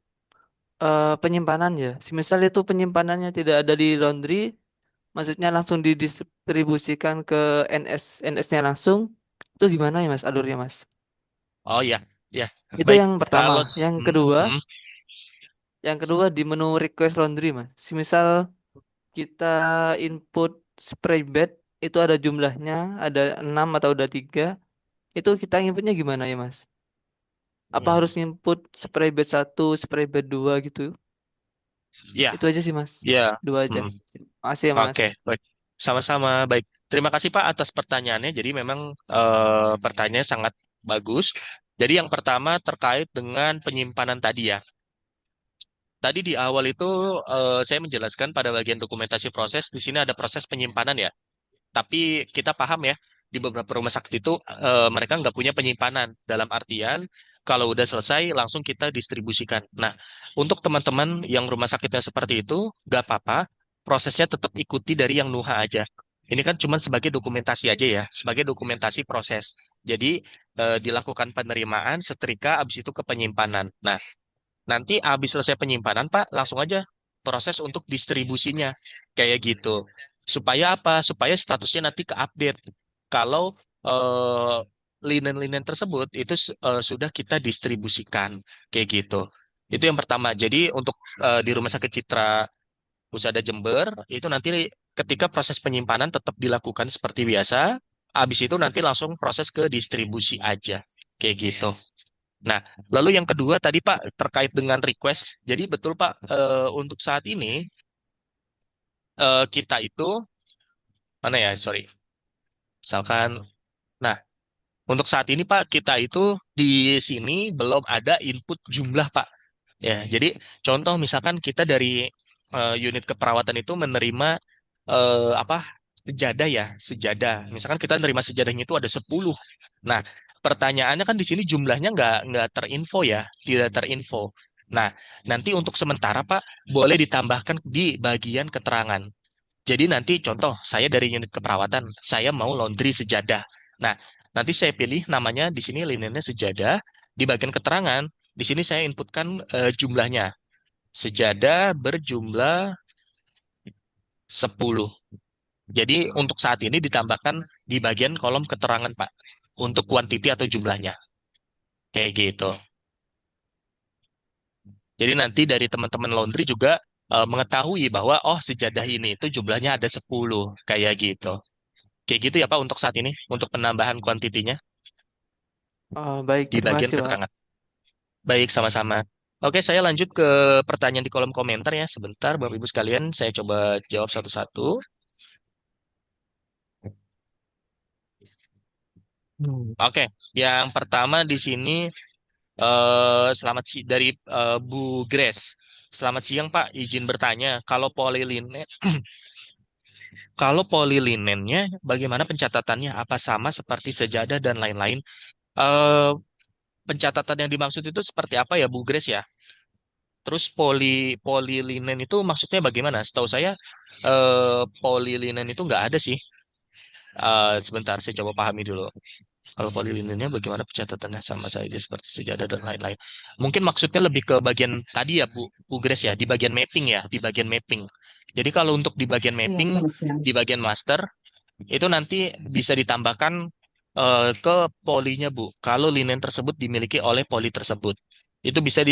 penyimpanan ya. Semisal itu penyimpanannya tidak ada di laundry, maksudnya langsung didistribusikan ke NS-nya langsung. Itu gimana ya Mas alurnya Mas? Oh ya, ya. Itu Baik. yang pertama. Kalau Yang kedua di menu request laundry Mas. Semisal kita input spray bed itu ada jumlahnya, ada 6 atau ada 3. Itu kita inputnya gimana ya Mas? Apa harus mm, input spray bed 1, spray bed 2 gitu? ya, Itu aja sih Mas. ya. Dua aja. mm, Makasih ya Mas. Oke, baik. Sama-sama. Baik. Terima kasih Pak atas pertanyaannya. Jadi memang pertanyaannya sangat bagus. Jadi yang pertama terkait dengan penyimpanan tadi ya. Tadi di awal itu saya menjelaskan pada bagian dokumentasi proses, di sini ada proses penyimpanan ya. Tapi kita paham ya, di beberapa rumah sakit itu mereka nggak punya penyimpanan. Dalam artian, kalau udah selesai, langsung kita distribusikan. Nah, untuk teman-teman yang rumah sakitnya seperti itu, nggak apa-apa, prosesnya tetap ikuti dari yang NUHA aja. Ini kan cuma sebagai dokumentasi aja ya, sebagai dokumentasi proses. Jadi, dilakukan penerimaan, setrika, habis itu ke penyimpanan. Nah, nanti habis selesai penyimpanan, Pak, langsung aja proses untuk distribusinya. Kayak gitu. Supaya apa? Supaya statusnya nanti ke-update. Kalau eh, linen-linen tersebut itu sudah kita distribusikan. Kayak gitu. Itu yang pertama. Jadi untuk di Rumah Sakit Citra Husada Jember, itu nanti ketika proses penyimpanan tetap dilakukan seperti biasa. Habis itu nanti langsung proses ke distribusi aja. Kayak gitu. Nah, lalu yang kedua tadi Pak terkait dengan request. Jadi betul Pak, untuk saat ini kita itu mana ya, sorry. Misalkan, nah, untuk saat ini Pak, kita itu di sini belum ada input jumlah Pak. Ya, jadi contoh misalkan kita dari unit keperawatan itu menerima apa sejadah ya, sejadah. Misalkan kita menerima sejadahnya itu ada 10. Nah, pertanyaannya kan di sini jumlahnya nggak terinfo ya, tidak terinfo. Nah, nanti untuk sementara Pak, boleh ditambahkan di bagian keterangan. Jadi nanti contoh, saya dari unit keperawatan, saya mau laundry sejadah. Nah, nanti saya pilih namanya di sini linennya sejadah, di bagian keterangan, di sini saya inputkan jumlahnya. Sejadah berjumlah 10. Jadi untuk saat ini ditambahkan di bagian kolom keterangan, Pak, untuk kuantiti atau jumlahnya. Kayak gitu. Jadi nanti dari teman-teman laundry juga mengetahui bahwa oh sejadah ini itu jumlahnya ada 10, kayak gitu. Kayak gitu ya Pak untuk saat ini, untuk penambahan kuantitinya Baik, di terima bagian kasih, Pak. keterangan. Baik, sama-sama. Oke, saya lanjut ke pertanyaan di kolom komentar ya. Sebentar, Bapak Ibu sekalian, saya coba jawab satu-satu. Oke, yang pertama di sini selamat dari Bu Grace. Selamat siang Pak, izin bertanya, kalau polilinennya bagaimana pencatatannya? Apa sama seperti sejadah dan lain-lain? Eh, Pencatatan yang dimaksud itu seperti apa ya Bu Grace ya? Terus polilinen itu maksudnya bagaimana? Setahu saya polilinen itu nggak ada sih. Sebentar, saya coba pahami dulu. Kalau polilinennya bagaimana pencatatannya sama saja seperti sejadah dan lain-lain. Mungkin maksudnya lebih ke bagian tadi ya Bu Grace ya, di bagian mapping ya, di bagian mapping. Jadi kalau untuk di bagian mapping, di bagian master, itu nanti bisa ditambahkan ke polinya Bu. Kalau linen tersebut dimiliki oleh poli tersebut. Itu bisa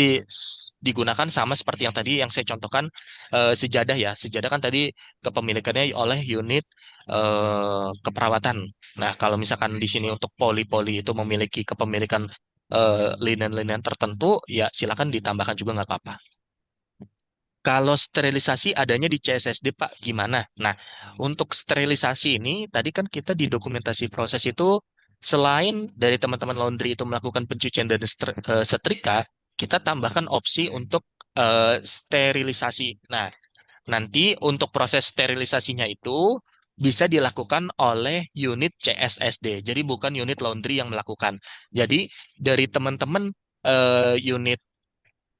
digunakan sama seperti yang tadi yang saya contohkan sejadah ya. Sejadah kan tadi kepemilikannya oleh unit keperawatan. Nah, kalau misalkan di sini untuk poli-poli itu memiliki kepemilikan linen-linen tertentu, ya silakan ditambahkan juga nggak apa-apa. Kalau sterilisasi adanya di CSSD, Pak, gimana? Nah, untuk sterilisasi ini, tadi kan kita di dokumentasi proses itu, selain dari teman-teman laundry itu melakukan pencucian dan setrika, kita tambahkan opsi untuk sterilisasi. Nah, nanti untuk proses sterilisasinya itu bisa dilakukan oleh unit CSSD. Jadi bukan unit laundry yang melakukan. Jadi dari teman-teman unit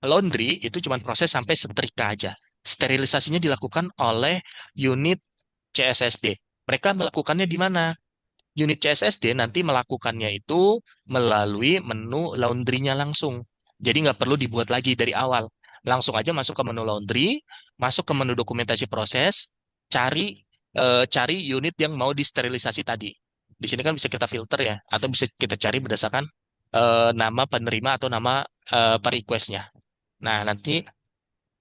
laundry itu cuma proses sampai setrika aja. Sterilisasinya dilakukan oleh unit CSSD. Mereka melakukannya di mana? Unit CSSD nanti melakukannya itu melalui menu laundry-nya langsung. Jadi nggak perlu dibuat lagi dari awal. Langsung aja masuk ke menu laundry, masuk ke menu dokumentasi proses, cari cari unit yang mau disterilisasi tadi. Di sini kan bisa kita filter ya, atau bisa kita cari berdasarkan nama penerima atau nama per-request-nya. Nah, nanti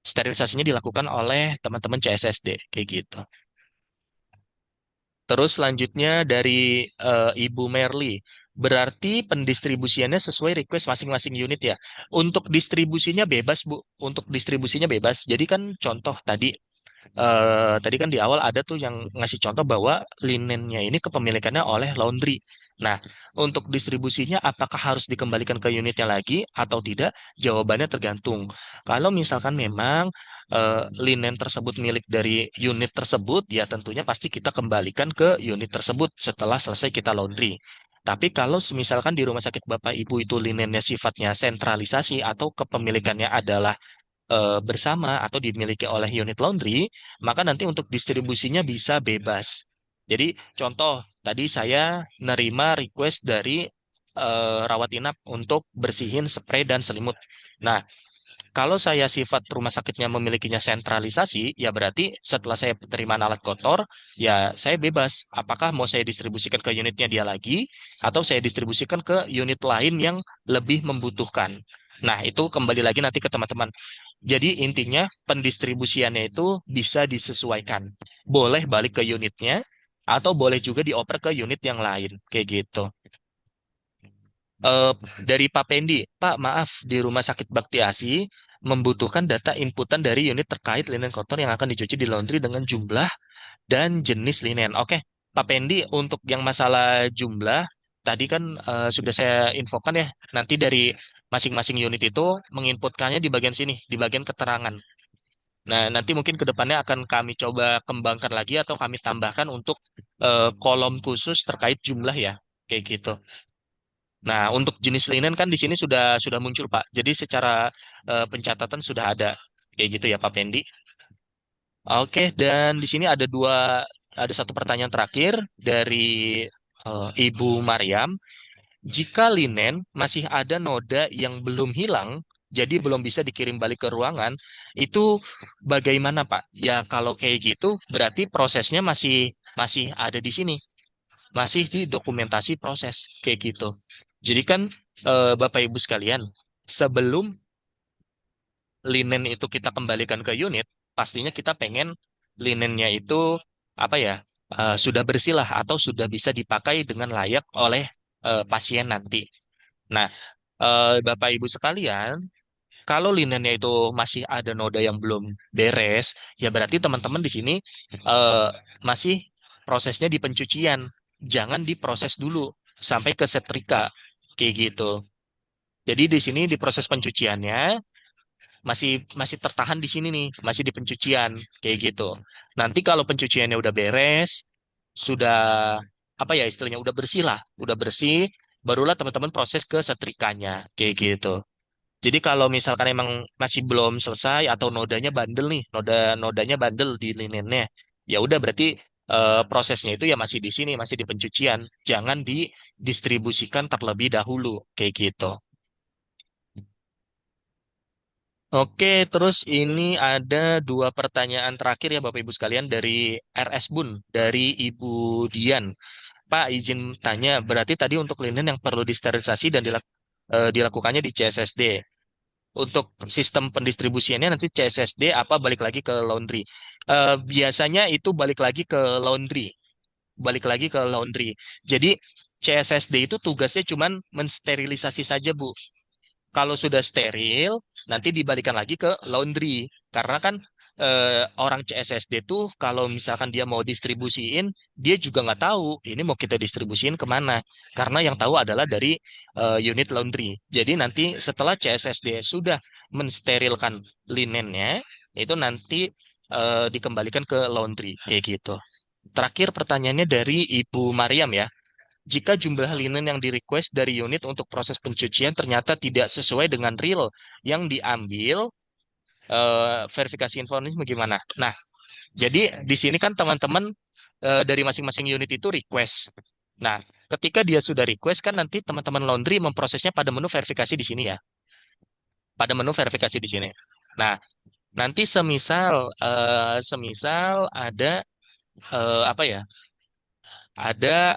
sterilisasinya dilakukan oleh teman-teman CSSD, kayak gitu. Terus selanjutnya dari Ibu Merly. Berarti pendistribusiannya sesuai request masing-masing unit ya. Untuk distribusinya bebas, Bu. Untuk distribusinya bebas. Jadi kan contoh tadi kan di awal ada tuh yang ngasih contoh bahwa linennya ini kepemilikannya oleh laundry. Nah, untuk distribusinya apakah harus dikembalikan ke unitnya lagi atau tidak? Jawabannya tergantung. Kalau misalkan memang linen tersebut milik dari unit tersebut, ya tentunya pasti kita kembalikan ke unit tersebut setelah selesai kita laundry. Tapi kalau misalkan di rumah sakit Bapak Ibu itu linennya sifatnya sentralisasi atau kepemilikannya adalah bersama atau dimiliki oleh unit laundry, maka nanti untuk distribusinya bisa bebas. Jadi contoh, tadi saya nerima request dari rawat inap untuk bersihin spray dan selimut. Nah, kalau saya sifat rumah sakitnya memilikinya sentralisasi, ya berarti setelah saya terima alat kotor, ya saya bebas. Apakah mau saya distribusikan ke unitnya dia lagi, atau saya distribusikan ke unit lain yang lebih membutuhkan. Nah, itu kembali lagi nanti ke teman-teman. Jadi intinya pendistribusiannya itu bisa disesuaikan. Boleh balik ke unitnya, atau boleh juga dioper ke unit yang lain. Kayak gitu. Eh, dari Pak Pendi, Pak maaf di Rumah Sakit Bakti Asi membutuhkan data inputan dari unit terkait linen kotor yang akan dicuci di laundry dengan jumlah dan jenis linen. Oke, Pak Pendi, untuk yang masalah jumlah, tadi kan sudah saya infokan ya, nanti dari masing-masing unit itu menginputkannya di bagian sini, di bagian keterangan. Nah, nanti mungkin ke depannya akan kami coba kembangkan lagi atau kami tambahkan untuk kolom khusus terkait jumlah ya, kayak gitu. Nah, untuk jenis linen kan di sini sudah muncul, Pak. Jadi secara pencatatan sudah ada, kayak gitu ya, Pak Pendi. Oke, dan di sini ada satu pertanyaan terakhir dari Ibu Mariam. Jika linen masih ada noda yang belum hilang, jadi belum bisa dikirim balik ke ruangan, itu bagaimana, Pak? Ya, kalau kayak gitu, berarti prosesnya masih masih ada di sini, masih di dokumentasi proses kayak gitu. Jadi kan Bapak Ibu sekalian, sebelum linen itu kita kembalikan ke unit, pastinya kita pengen linennya itu apa ya, sudah bersih lah atau sudah bisa dipakai dengan layak oleh pasien nanti. Nah, Bapak Ibu sekalian, kalau linennya itu masih ada noda yang belum beres, ya berarti teman-teman di sini eh, masih prosesnya di pencucian. Jangan diproses dulu sampai ke setrika, kayak gitu. Jadi di sini di proses pencuciannya masih masih tertahan di sini nih, masih di pencucian kayak gitu. Nanti kalau pencuciannya udah beres, sudah apa ya istilahnya udah bersih lah, udah bersih, barulah teman-teman proses ke setrikanya kayak gitu. Jadi kalau misalkan emang masih belum selesai atau nodanya bandel nih, nodanya bandel di linennya, ya udah berarti prosesnya itu ya masih di sini, masih di pencucian, jangan didistribusikan terlebih dahulu kayak gitu. Oke, terus ini ada dua pertanyaan terakhir ya Bapak Ibu sekalian dari RS Bun, dari Ibu Dian. Pak, izin tanya, berarti tadi untuk linen yang perlu disterilisasi dan dilakukannya di CSSD. Untuk sistem pendistribusiannya nanti CSSD apa balik lagi ke laundry. Biasanya itu balik lagi ke laundry. Jadi CSSD itu tugasnya cuman mensterilisasi saja, Bu. Kalau sudah steril, nanti dibalikan lagi ke laundry. Karena kan orang CSSD tuh kalau misalkan dia mau distribusiin, dia juga nggak tahu ini mau kita distribusiin kemana. Karena yang tahu adalah dari unit laundry. Jadi nanti setelah CSSD sudah mensterilkan linennya, itu nanti dikembalikan ke laundry. Kayak gitu. Terakhir pertanyaannya dari Ibu Mariam ya. Jika jumlah linen yang di-request dari unit untuk proses pencucian ternyata tidak sesuai dengan real yang diambil, verifikasi informasi bagaimana? Nah, jadi di sini kan teman-teman dari masing-masing unit itu request. Nah, ketika dia sudah request kan nanti teman-teman laundry memprosesnya pada menu verifikasi di sini ya. Pada menu verifikasi di sini. Nah, nanti semisal ada apa ya? Ada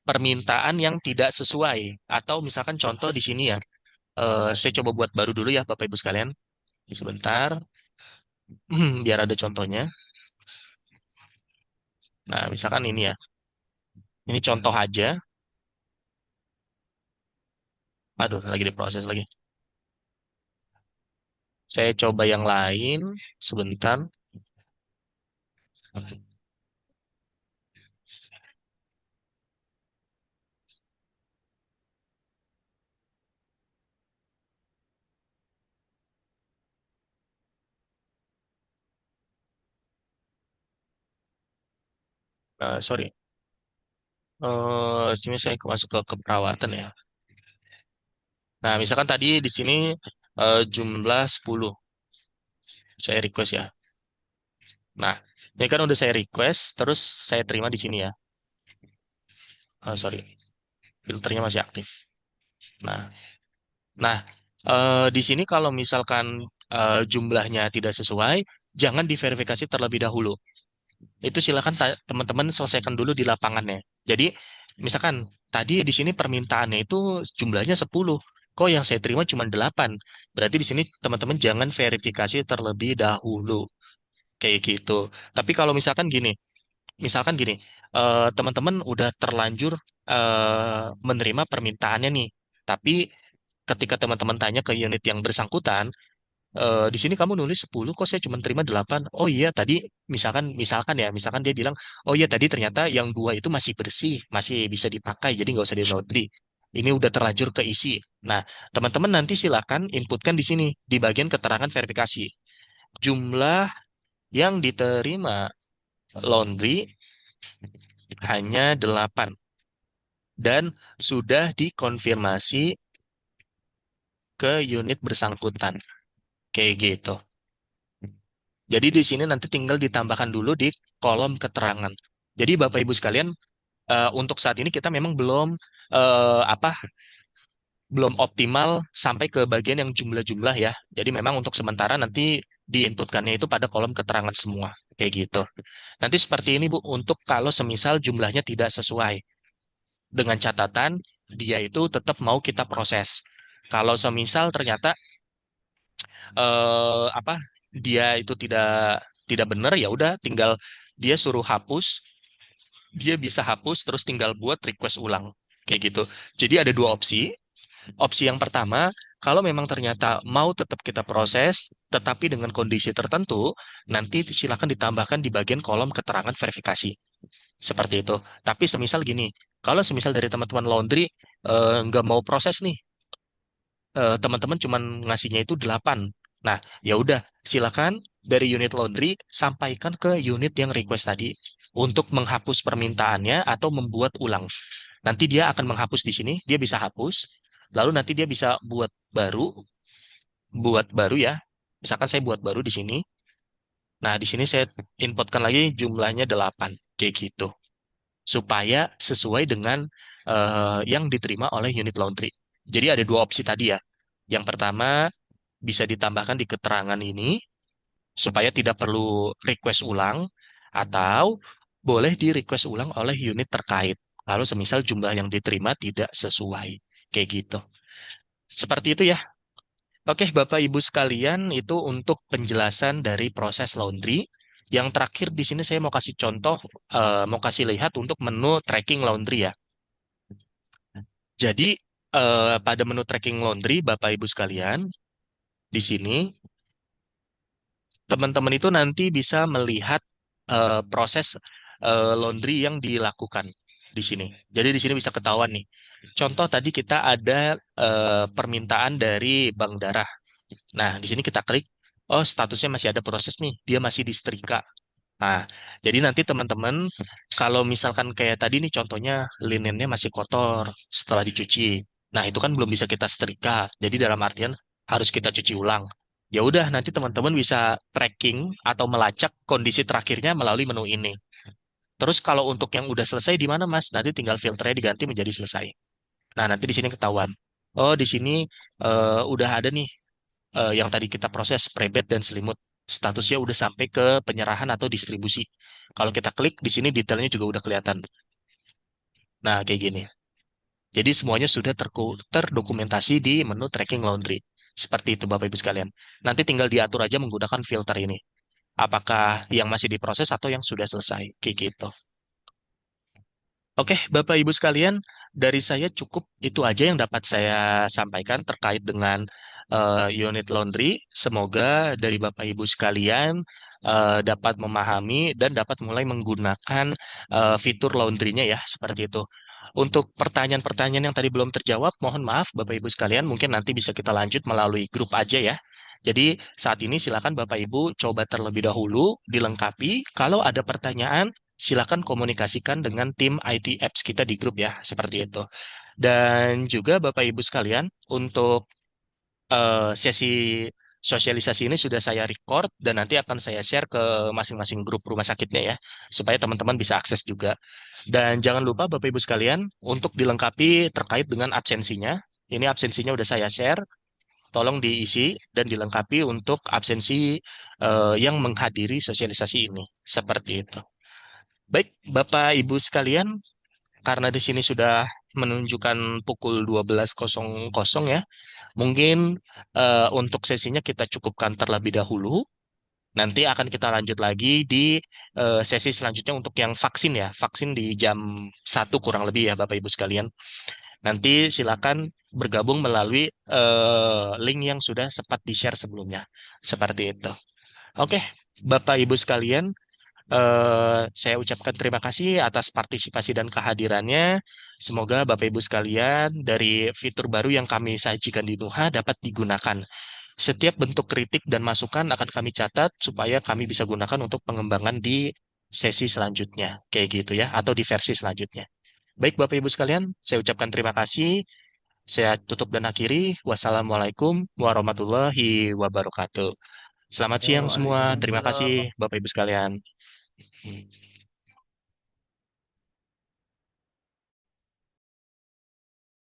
permintaan yang tidak sesuai atau misalkan contoh di sini ya. Saya coba buat baru dulu ya Bapak Ibu sekalian. Sebentar. Biar ada contohnya. Nah, misalkan ini ya. Ini contoh aja. Aduh, lagi diproses lagi. Saya coba yang lain. Sebentar. Sorry. Sini saya masuk ke keperawatan ya. Nah, misalkan tadi di sini jumlah 10. Saya request ya. Nah, ini kan udah saya request, terus saya terima di sini ya. Sorry, filternya masih aktif. Nah, nah, di sini kalau misalkan jumlahnya tidak sesuai, jangan diverifikasi terlebih dahulu. Itu silakan teman-teman selesaikan dulu di lapangannya. Jadi, misalkan tadi di sini permintaannya itu jumlahnya 10. Kok yang saya terima cuma 8? Berarti di sini teman-teman jangan verifikasi terlebih dahulu. Kayak gitu. Tapi kalau misalkan gini, teman-teman udah terlanjur menerima permintaannya nih, tapi ketika teman-teman tanya ke unit yang bersangkutan, Di sini kamu nulis 10 kok saya cuma terima 8. Oh iya tadi misalkan dia bilang, oh iya tadi ternyata yang 2 itu masih bersih, masih bisa dipakai, jadi nggak usah di laundry. Ini udah terlanjur keisi. Nah, teman-teman nanti silakan inputkan di sini di bagian keterangan verifikasi. Jumlah yang diterima laundry hanya 8 dan sudah dikonfirmasi ke unit bersangkutan. Kayak gitu. Jadi di sini nanti tinggal ditambahkan dulu di kolom keterangan. Jadi Bapak Ibu sekalian, untuk saat ini kita memang apa belum optimal sampai ke bagian yang jumlah-jumlah ya. Jadi memang untuk sementara nanti diinputkannya itu pada kolom keterangan semua kayak gitu. Nanti seperti ini Bu, untuk kalau semisal jumlahnya tidak sesuai dengan catatan dia itu tetap mau kita proses. Kalau semisal ternyata apa dia itu tidak benar ya udah tinggal dia suruh hapus, dia bisa hapus terus tinggal buat request ulang kayak gitu. Jadi ada dua opsi. Opsi yang pertama, kalau memang ternyata mau tetap kita proses, tetapi dengan kondisi tertentu, nanti silakan ditambahkan di bagian kolom keterangan verifikasi. Seperti itu. Tapi semisal gini, kalau semisal dari teman-teman laundry nggak mau proses nih, teman-teman cuman ngasihnya itu 8. Nah, ya udah, silakan dari unit laundry sampaikan ke unit yang request tadi untuk menghapus permintaannya atau membuat ulang. Nanti dia akan menghapus di sini, dia bisa hapus, lalu nanti dia bisa buat baru ya. Misalkan saya buat baru di sini. Nah, di sini saya inputkan lagi jumlahnya 8, kayak gitu. Supaya sesuai dengan yang diterima oleh unit laundry. Jadi ada dua opsi tadi ya. Yang pertama, bisa ditambahkan di keterangan ini supaya tidak perlu request ulang atau boleh di request ulang oleh unit terkait kalau semisal jumlah yang diterima tidak sesuai kayak gitu. Seperti itu ya. Oke, Bapak Ibu sekalian, itu untuk penjelasan dari proses laundry. Yang terakhir di sini saya mau kasih contoh, mau kasih lihat untuk menu tracking laundry ya. Jadi pada menu tracking laundry, Bapak Ibu sekalian, di sini teman-teman itu nanti bisa melihat proses laundry yang dilakukan di sini. Jadi di sini bisa ketahuan nih. Contoh tadi kita ada permintaan dari bank darah. Nah, di sini kita klik, oh statusnya masih ada proses nih, dia masih disetrika. Nah, jadi nanti teman-teman kalau misalkan kayak tadi nih contohnya linennya masih kotor setelah dicuci. Nah, itu kan belum bisa kita setrika. Jadi dalam artian harus kita cuci ulang. Ya udah, nanti teman-teman bisa tracking atau melacak kondisi terakhirnya melalui menu ini. Terus kalau untuk yang udah selesai di mana, Mas? Nanti tinggal filternya diganti menjadi selesai. Nah, nanti di sini ketahuan. Oh, di sini udah ada nih yang tadi kita proses prebet dan selimut. Statusnya udah sampai ke penyerahan atau distribusi. Kalau kita klik di sini detailnya juga udah kelihatan. Nah, kayak gini. Jadi semuanya sudah terdokumentasi di menu tracking laundry. Seperti itu Bapak Ibu sekalian. Nanti tinggal diatur aja menggunakan filter ini. Apakah yang masih diproses atau yang sudah selesai. Kayak gitu. Oke, Bapak Ibu sekalian, dari saya cukup itu aja yang dapat saya sampaikan terkait dengan unit laundry. Semoga dari Bapak Ibu sekalian dapat memahami dan dapat mulai menggunakan fitur laundry-nya ya, seperti itu. Untuk pertanyaan-pertanyaan yang tadi belum terjawab, mohon maaf Bapak Ibu sekalian, mungkin nanti bisa kita lanjut melalui grup aja ya. Jadi saat ini silakan Bapak Ibu coba terlebih dahulu dilengkapi. Kalau ada pertanyaan, silakan komunikasikan dengan tim IT Apps kita di grup ya, seperti itu. Dan juga Bapak Ibu sekalian, untuk sesi sosialisasi ini sudah saya record dan nanti akan saya share ke masing-masing grup rumah sakitnya ya, supaya teman-teman bisa akses juga. Dan jangan lupa Bapak Ibu sekalian, untuk dilengkapi terkait dengan absensinya, ini absensinya udah saya share, tolong diisi dan dilengkapi untuk absensi yang menghadiri sosialisasi ini. Seperti itu. Baik, Bapak Ibu sekalian, karena di sini sudah menunjukkan pukul 12.00 ya, mungkin untuk sesinya kita cukupkan terlebih dahulu. Nanti akan kita lanjut lagi di sesi selanjutnya untuk yang vaksin ya, vaksin di jam 1 kurang lebih ya Bapak Ibu sekalian. Nanti silakan bergabung melalui link yang sudah sempat di-share sebelumnya. Seperti itu. Oke, Bapak Ibu sekalian, saya ucapkan terima kasih atas partisipasi dan kehadirannya. Semoga Bapak Ibu sekalian dari fitur baru yang kami sajikan di Nuha dapat digunakan. Setiap bentuk kritik dan masukan akan kami catat supaya kami bisa gunakan untuk pengembangan di sesi selanjutnya. Kayak gitu ya, atau di versi selanjutnya. Baik Bapak Ibu sekalian, saya ucapkan terima kasih. Saya tutup dan akhiri. Wassalamualaikum warahmatullahi wabarakatuh. Selamat siang semua. Terima Waalaikumsalam. kasih Bapak Ibu sekalian.